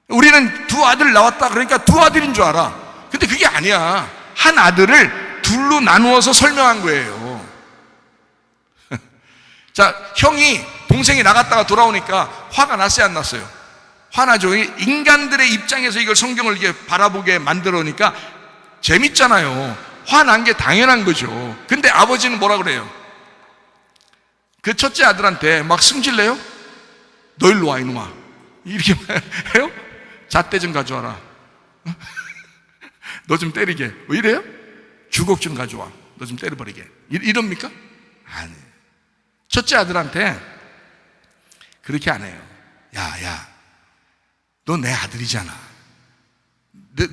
우리는 두 아들 나왔다 그러니까 두 아들인 줄 알아. 근데 그게 아니야. 한 아들을 둘로 나누어서 설명한 거예요. 자, 형이 동생이 나갔다가 돌아오니까 화가 났어요, 안 났어요? 화나죠. 인간들의 입장에서 이걸 성경을 이렇게 바라보게 만들어 놓으니까 재밌잖아요. 화난 게 당연한 거죠. 근데 아버지는 뭐라 그래요? 그 첫째 아들한테 막 승질내요? 너 일로 와, 이놈아. 이렇게 해요? 잣대 좀 가져와라. 너 좀 때리게. 왜 이래요? 주걱 좀 가져와. 너 좀 때려버리게. 이럽니까? 아니. 첫째 아들한테 그렇게 안 해요. 야, 너 내 아들이잖아.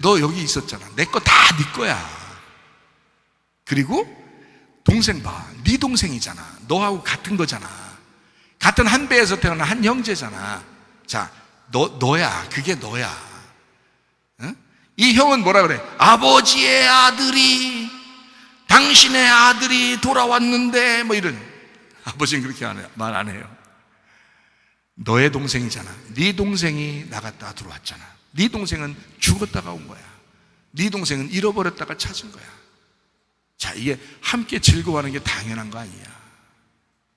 너 여기 있었잖아. 내 거 다 네 거야. 그리고 동생 봐. 네 동생이잖아. 너하고 같은 거잖아. 같은 한 배에서 태어난 한 형제잖아. 자, 너야. 그게 너야. 응? 이 형은 뭐라 그래? 아버지의 아들이, 당신의 아들이 돌아왔는데 뭐 이런. 아버지는 그렇게 말 안 해요. 너의 동생이잖아. 네 동생이 나갔다가 들어왔잖아. 네 동생은 죽었다가 온 거야. 네 동생은 잃어버렸다가 찾은 거야. 자, 이게 함께 즐거워하는 게 당연한 거 아니야.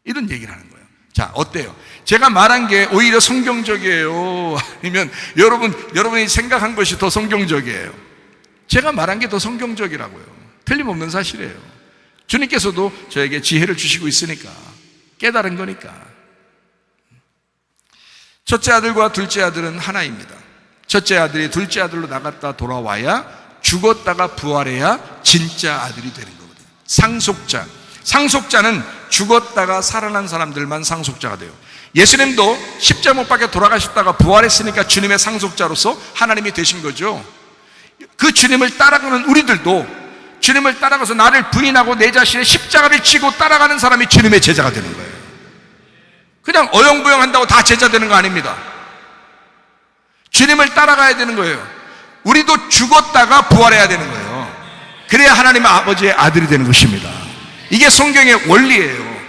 이런 얘기를 하는 거예요. 자, 어때요? 제가 말한 게 오히려 성경적이에요? 아니면 여러분이 생각한 것이 더 성경적이에요? 제가 말한 게 더 성경적이라고요. 틀림없는 사실이에요. 주님께서도 저에게 지혜를 주시고 있으니까, 깨달은 거니까. 첫째 아들과 둘째 아들은 하나입니다. 첫째 아들이 둘째 아들로 나갔다 돌아와야, 죽었다가 부활해야 진짜 아들이 되는 거거든요. 상속자. 상속자는 죽었다가 살아난 사람들만 상속자가 돼요. 예수님도 십자가 못 박혀 돌아가셨다가 부활했으니까 주님의 상속자로서 하나님이 되신 거죠. 그 주님을 따라가는 우리들도 주님을 따라가서 나를 부인하고 내 자신의 십자가를 지고 따라가는 사람이 주님의 제자가 되는 거예요. 그냥 어영부영 한다고 다 제자 되는 거 아닙니다. 주님을 따라가야 되는 거예요. 우리도 죽었다가 부활해야 되는 거예요. 그래야 하나님의 아버지의 아들이 되는 것입니다. 이게 성경의 원리예요.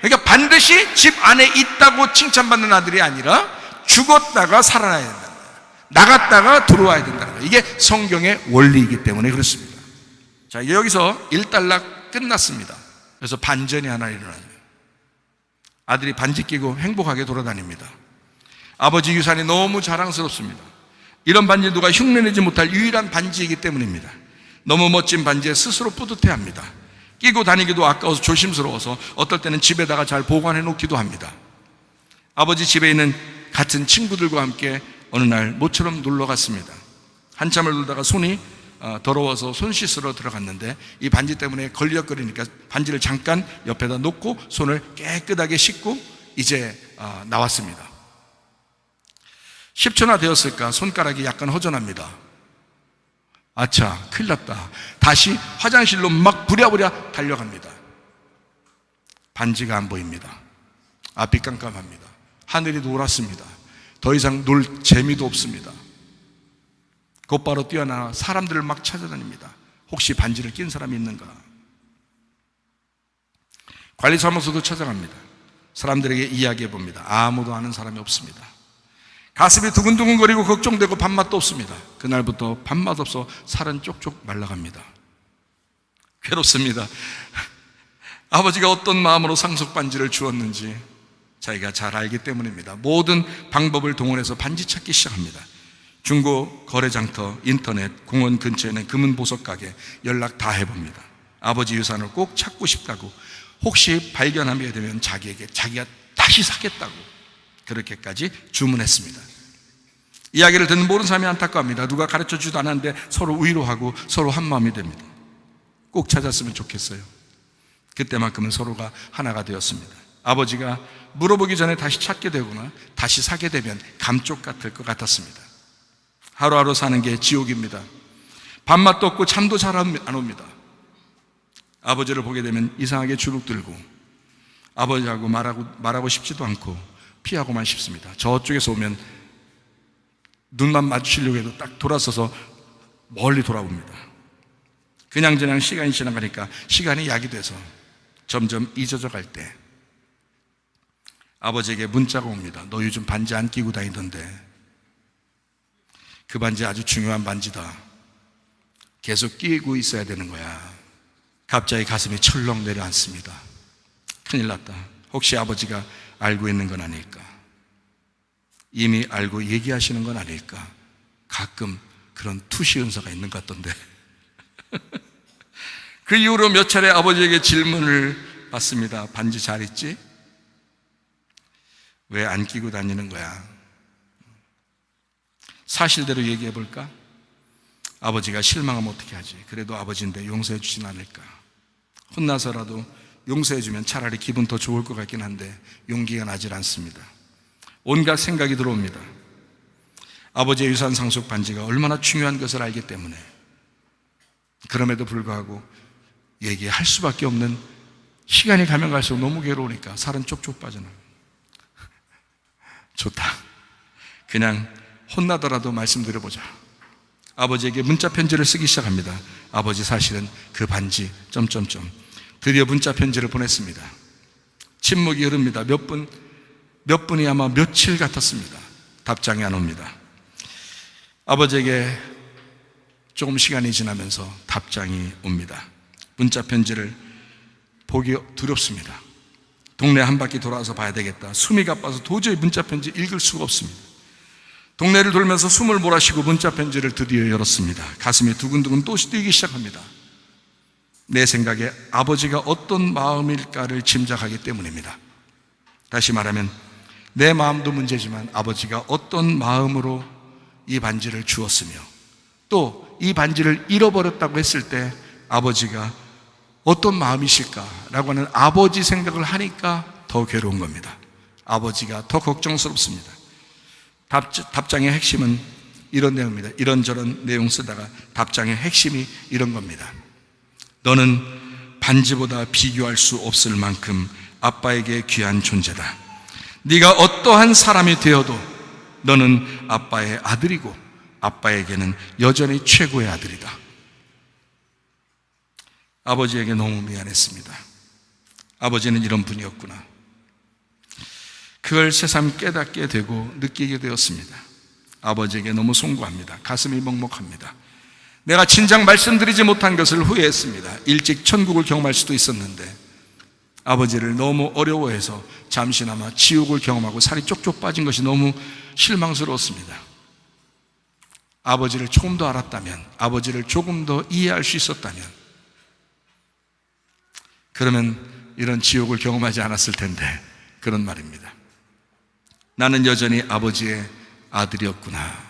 그러니까 반드시 집 안에 있다고 칭찬받는 아들이 아니라 죽었다가 살아나야 된다는 거예요. 나갔다가 들어와야 된다는 거예요. 이게 성경의 원리이기 때문에 그렇습니다. 자, 여기서 일단락 끝났습니다. 그래서 반전이 하나 일어나요. 아들이 반지 끼고 행복하게 돌아다닙니다. 아버지 유산이 너무 자랑스럽습니다. 이런 반지 누가 흉내내지 못할 유일한 반지이기 때문입니다. 너무 멋진 반지에 스스로 뿌듯해합니다. 끼고 다니기도 아까워서 조심스러워서 어떨 때는 집에다가 잘 보관해 놓기도 합니다. 아버지 집에 있는 같은 친구들과 함께 어느 날 모처럼 놀러 갔습니다. 한참을 놀다가 손이 더러워서 손 씻으러 들어갔는데 이 반지 때문에 걸리적거리니까 반지를 잠깐 옆에다 놓고 손을 깨끗하게 씻고 이제 나왔습니다. 10초나 되었을까 손가락이 약간 허전합니다. 아차, 큰일 났다. 다시 화장실로 막 부랴부랴 달려갑니다. 반지가 안 보입니다. 앞이 깜깜합니다. 하늘이 노랗습니다. 더 이상 놀 재미도 없습니다. 곧바로 뛰어나와 사람들을 막 찾아다닙니다. 혹시 반지를 낀 사람이 있는가? 관리사무소도 찾아갑니다. 사람들에게 이야기해 봅니다. 아무도 아는 사람이 없습니다. 가슴이 두근두근거리고 걱정되고 밥맛도 없습니다. 그날부터 밥맛 없어 살은 쪽쪽 말라갑니다. 괴롭습니다. 아버지가 어떤 마음으로 상속반지를 주었는지 자기가 잘 알기 때문입니다. 모든 방법을 동원해서 반지 찾기 시작합니다. 중고 거래장터, 인터넷, 공원 근처에 있는 금은보석 가게 연락 다 해봅니다. 아버지 유산을 꼭 찾고 싶다고, 혹시 발견하게 되면 자기가 다시 사겠다고 그렇게까지 주문했습니다. 이야기를 듣는 모든 사람이 안타까워합니다. 누가 가르쳐주지도 않았는데 서로 위로하고 서로 한마음이 됩니다. 꼭 찾았으면 좋겠어요. 그때만큼은 서로가 하나가 되었습니다. 아버지가 물어보기 전에 다시 찾게 되거나 다시 사게 되면 감쪽 같을 것 같았습니다. 하루하루 사는 게 지옥입니다. 밥맛도 없고 잠도 잘 안 옵니다. 아버지를 보게 되면 이상하게 주눅들고 아버지하고 말하고 싶지도 않고 피하고만 싶습니다. 저쪽에서 오면 눈만 마주치려고 해도 딱 돌아서서 멀리 돌아옵니다. 그냥저냥 시간이 지나가니까 시간이 약이 돼서 점점 잊어져 갈 때 아버지에게 문자가 옵니다. 너 요즘 반지 안 끼고 다니던데 그 반지 아주 중요한 반지다. 계속 끼고 있어야 되는 거야. 갑자기 가슴이 철렁 내려앉습니다. 큰일 났다. 혹시 아버지가 알고 있는 건 아닐까? 이미 알고 얘기하시는 건 아닐까? 가끔 그런 투시 은사가 있는 것 같던데. 그 이후로 몇 차례 아버지에게 질문을 받습니다. 반지 잘 있지? 왜 안 끼고 다니는 거야? 사실대로 얘기해 볼까? 아버지가 실망하면 어떻게 하지? 그래도 아버지인데 용서해 주진 않을까? 혼나서라도 용서해 주면 차라리 기분 더 좋을 것 같긴 한데 용기가 나질 않습니다. 온갖 생각이 들어옵니다. 아버지의 유산 상속 반지가 얼마나 중요한 것을 알기 때문에 그럼에도 불구하고 얘기할 수밖에 없는, 시간이 가면 갈수록 너무 괴로우니까 살은 쪽쪽 빠져나가요. 좋다. 그냥 혼나더라도 말씀드려보자. 아버지에게 문자 편지를 쓰기 시작합니다. 아버지, 사실은 그 반지 드디어 문자 편지를 보냈습니다. 침묵이 흐릅니다. 몇 분이 아마 며칠 같았습니다. 답장이 안 옵니다. 아버지에게 조금 시간이 지나면서 답장이 옵니다. 문자 편지를 보기 두렵습니다. 동네 한 바퀴 돌아서 봐야 되겠다. 숨이 가빠서 도저히 문자 편지 읽을 수가 없습니다. 동네를 돌면서 숨을 몰아쉬고 문자 편지를 드디어 열었습니다. 가슴이 두근두근 또 뛰기 시작합니다. 내 생각에 아버지가 어떤 마음일까를 짐작하기 때문입니다. 다시 말하면 내 마음도 문제지만 아버지가 어떤 마음으로 이 반지를 주었으며 또 이 반지를 잃어버렸다고 했을 때 아버지가 어떤 마음이실까라고 하는 아버지 생각을 하니까 더 괴로운 겁니다. 아버지가 더 걱정스럽습니다. 답장의 핵심은 이런 내용입니다. 이런저런 내용 쓰다가 답장의 핵심이 이런 겁니다. 너는 반지보다 비교할 수 없을 만큼 아빠에게 귀한 존재다. 네가 어떠한 사람이 되어도 너는 아빠의 아들이고 아빠에게는 여전히 최고의 아들이다. 아버지에게 너무 미안했습니다. 아버지는 이런 분이었구나. 그걸 새삼 깨닫게 되고 느끼게 되었습니다. 아버지에게 너무 송구합니다. 가슴이 먹먹합니다. 내가 진작 말씀드리지 못한 것을 후회했습니다. 일찍 천국을 경험할 수도 있었는데 아버지를 너무 어려워해서 잠시나마 지옥을 경험하고 살이 쪽쪽 빠진 것이 너무 실망스러웠습니다. 아버지를 조금 더 알았다면, 아버지를 조금 더 이해할 수 있었다면, 그러면 이런 지옥을 경험하지 않았을 텐데, 그런 말입니다. 나는 여전히 아버지의 아들이었구나.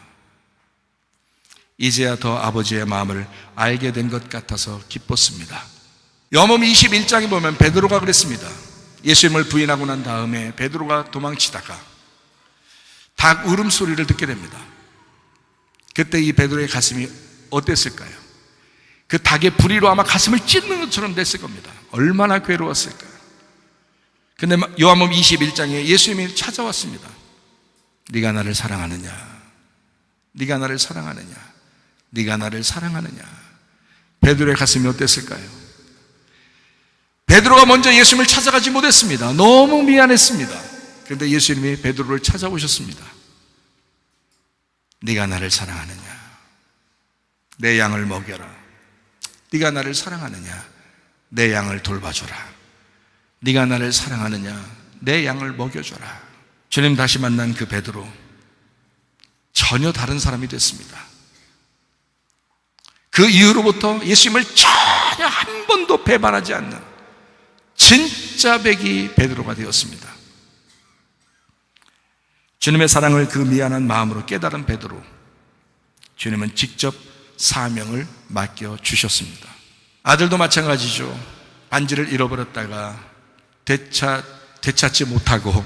이제야 더 아버지의 마음을 알게 된 것 같아서 기뻤습니다. 요한복음 21장에 보면 베드로가 그랬습니다. 예수님을 부인하고 난 다음에 베드로가 도망치다가 닭 울음소리를 듣게 됩니다. 그때 이 베드로의 가슴이 어땠을까요? 그 닭의 부리로 아마 가슴을 찢는 것처럼 됐을 겁니다. 얼마나 괴로웠을까요? 근데 요한복음 21장에 예수님이 찾아왔습니다. 네가 나를 사랑하느냐? 네가 나를 사랑하느냐? 네가 나를 사랑하느냐? 베드로의 가슴이 어땠을까요? 베드로가 먼저 예수님을 찾아가지 못했습니다. 너무 미안했습니다. 그런데 예수님이 베드로를 찾아오셨습니다. 네가 나를 사랑하느냐? 내 양을 먹여라. 네가 나를 사랑하느냐? 내 양을 돌봐줘라. 네가 나를 사랑하느냐? 내 양을 먹여줘라. 주님 다시 만난 그 베드로, 전혀 다른 사람이 됐습니다. 그 이후로부터 예수님을 전혀 한 번도 배반하지 않는 진짜 백이 베드로가 되었습니다. 주님의 사랑을 그 미안한 마음으로 깨달은 베드로, 주님은 직접 사명을 맡겨주셨습니다. 아들도 마찬가지죠. 반지를 잃어버렸다가 되찾지 못하고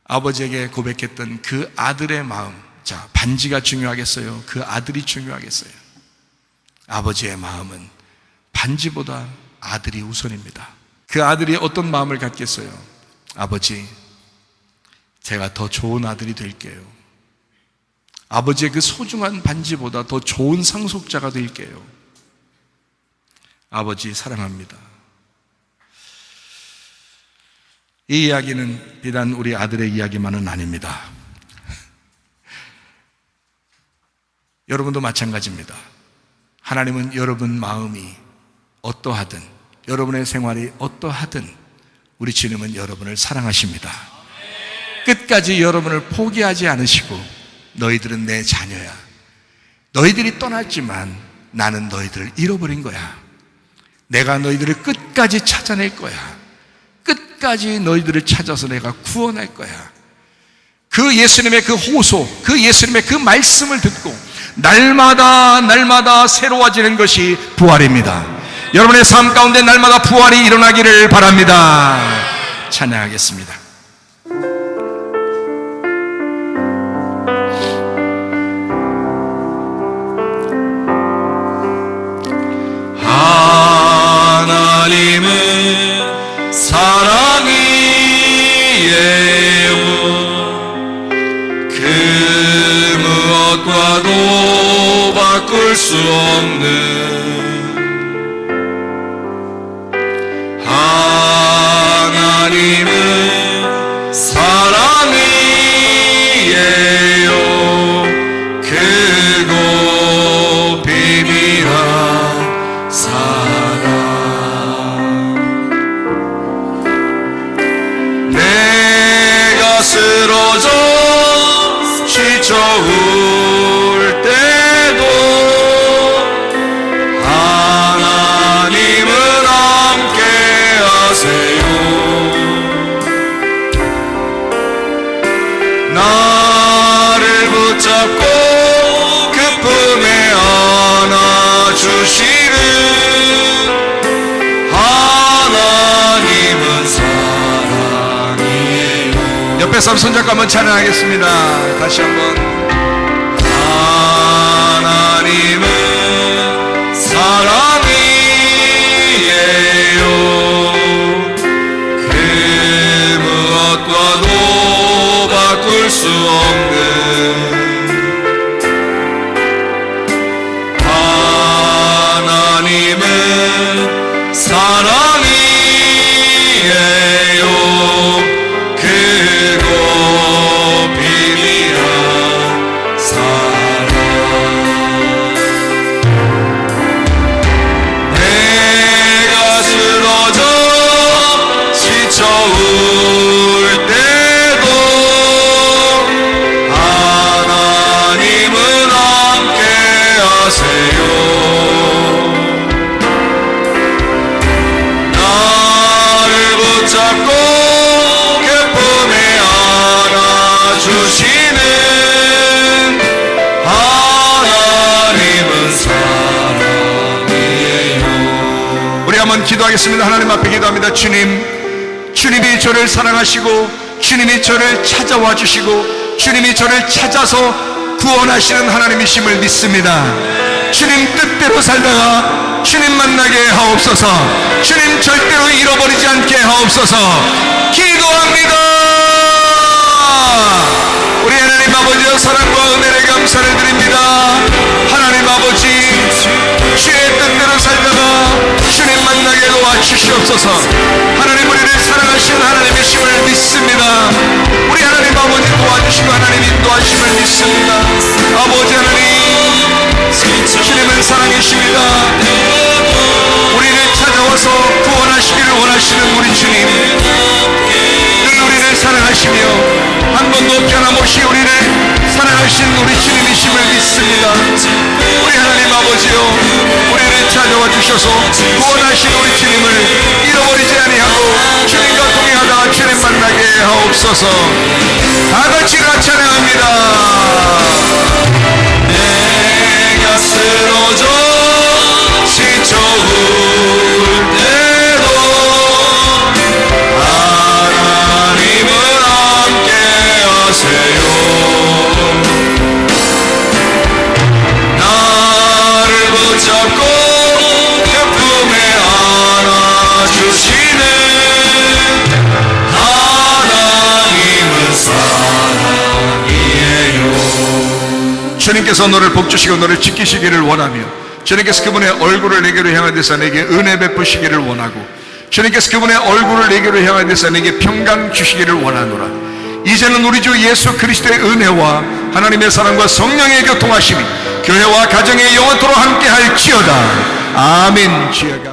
아버지에게 고백했던 그 아들의 마음. 자, 반지가 중요하겠어요? 그 아들이 중요하겠어요? 아버지의 마음은 반지보다 아들이 우선입니다. 그 아들이 어떤 마음을 갖겠어요? 아버지, 제가 더 좋은 아들이 될게요. 아버지의 그 소중한 반지보다 더 좋은 상속자가 될게요. 아버지 사랑합니다. 이 이야기는 비단 우리 아들의 이야기만은 아닙니다. 여러분도 마찬가지입니다. 하나님은 여러분 마음이 어떠하든, 여러분의 생활이 어떠하든 우리 주님은 여러분을 사랑하십니다. 끝까지 여러분을 포기하지 않으시고, 너희들은 내 자녀야. 너희들이 떠났지만 나는 너희들을 잃어버린 거야. 내가 너희들을 끝까지 찾아낼 거야. 끝까지 너희들을 찾아서 내가 구원할 거야. 그 예수님의 그 호소, 그 예수님의 그 말씀을 듣고 날마다 새로워지는 것이 부활입니다. 여러분의 삶 가운데 날마다 부활이 일어나기를 바랍니다. 찬양하겠습니다. 하나님은 사랑이에요. 그 무엇과도 바꿀 수 없는 하나님은 사랑이에요. 크고 비밀한 사랑. 내가 쓰러져 지쳐올 때도 하나님은 함께 하세요. 나를 붙잡고 그 품에 안아주시는 하나님은 사랑이에요. 옆에 사람 손잡고 한번 찬양하겠습니다. 다시 한번. 하나님은 사랑이에요. 그 무엇과도 바꿀 수 없는 하나님은 사랑이에요. 크고 비밀한 사랑. 내가 쓰러져 지쳐올 때도 하나님은 함께 하세요. 나를 붙잡고 그 품에 안아주시는 하나님은 사랑이에요. 우리 한번 기도하겠습니다. 하나님 앞에 기도합니다. 주님이 저를 사랑하시고 주님이 저를 찾아와 주시고 주님이 저를 찾아서 구원하시는 하나님이심을 믿습니다. 주님 뜻대로 살다가 주님 만나게 하옵소서. 주님 절대로 잃어버리지 않게 하옵소서. 기도합니다. 우리 하나님 아버지의 사랑과 은혜에 감사를 드립니다. 하나님 아버지, 주의 뜻대로 살다가 주님 만나게 도와주시옵소서. 하나님, 우리를 사랑하시는 하나님이심을 믿습니다. 우리 하나님 아버지 도와주시고 하나님 인도하심을 믿습니다. 아버지 하나님, 주님은 사랑이십니다. 우리를 찾아와서 구원하시기를 원하시는 우리 주님, 늘 우리를 사랑하시며 한 번도 변함없이 우리를 사랑하신 우리 주님이심을 믿습니다. 우리 하나님 아버지요, 우리를 찾아와 주셔서 구원하신 우리 주님을 잃어버리지 아니하고 주님과 동행하다가 주님 만나게 하옵소서. 주옵소서. 다 같이 찬양합니다. 내가 쓰러져 지쳐올 때도 하나님은 함께 하세요. 나를 붙잡고 그 품에 안아주시네. 하나님은 사랑이에요. 주님께서 너를 복주시고 너를 지키시기를 원하며, 주님께서 그분의 얼굴을 내게로 향하여서 내게 은혜 베푸시기를 원하고, 주님께서 그분의 얼굴을 내게로 향하여서 내게 평강 주시기를 원하노라. 이제는 우리 주 예수 그리스도의 은혜와 하나님의 사랑과 성령의 교통하심이 교회와 가정에 영원토록 함께할지어다. 아멘. 주여가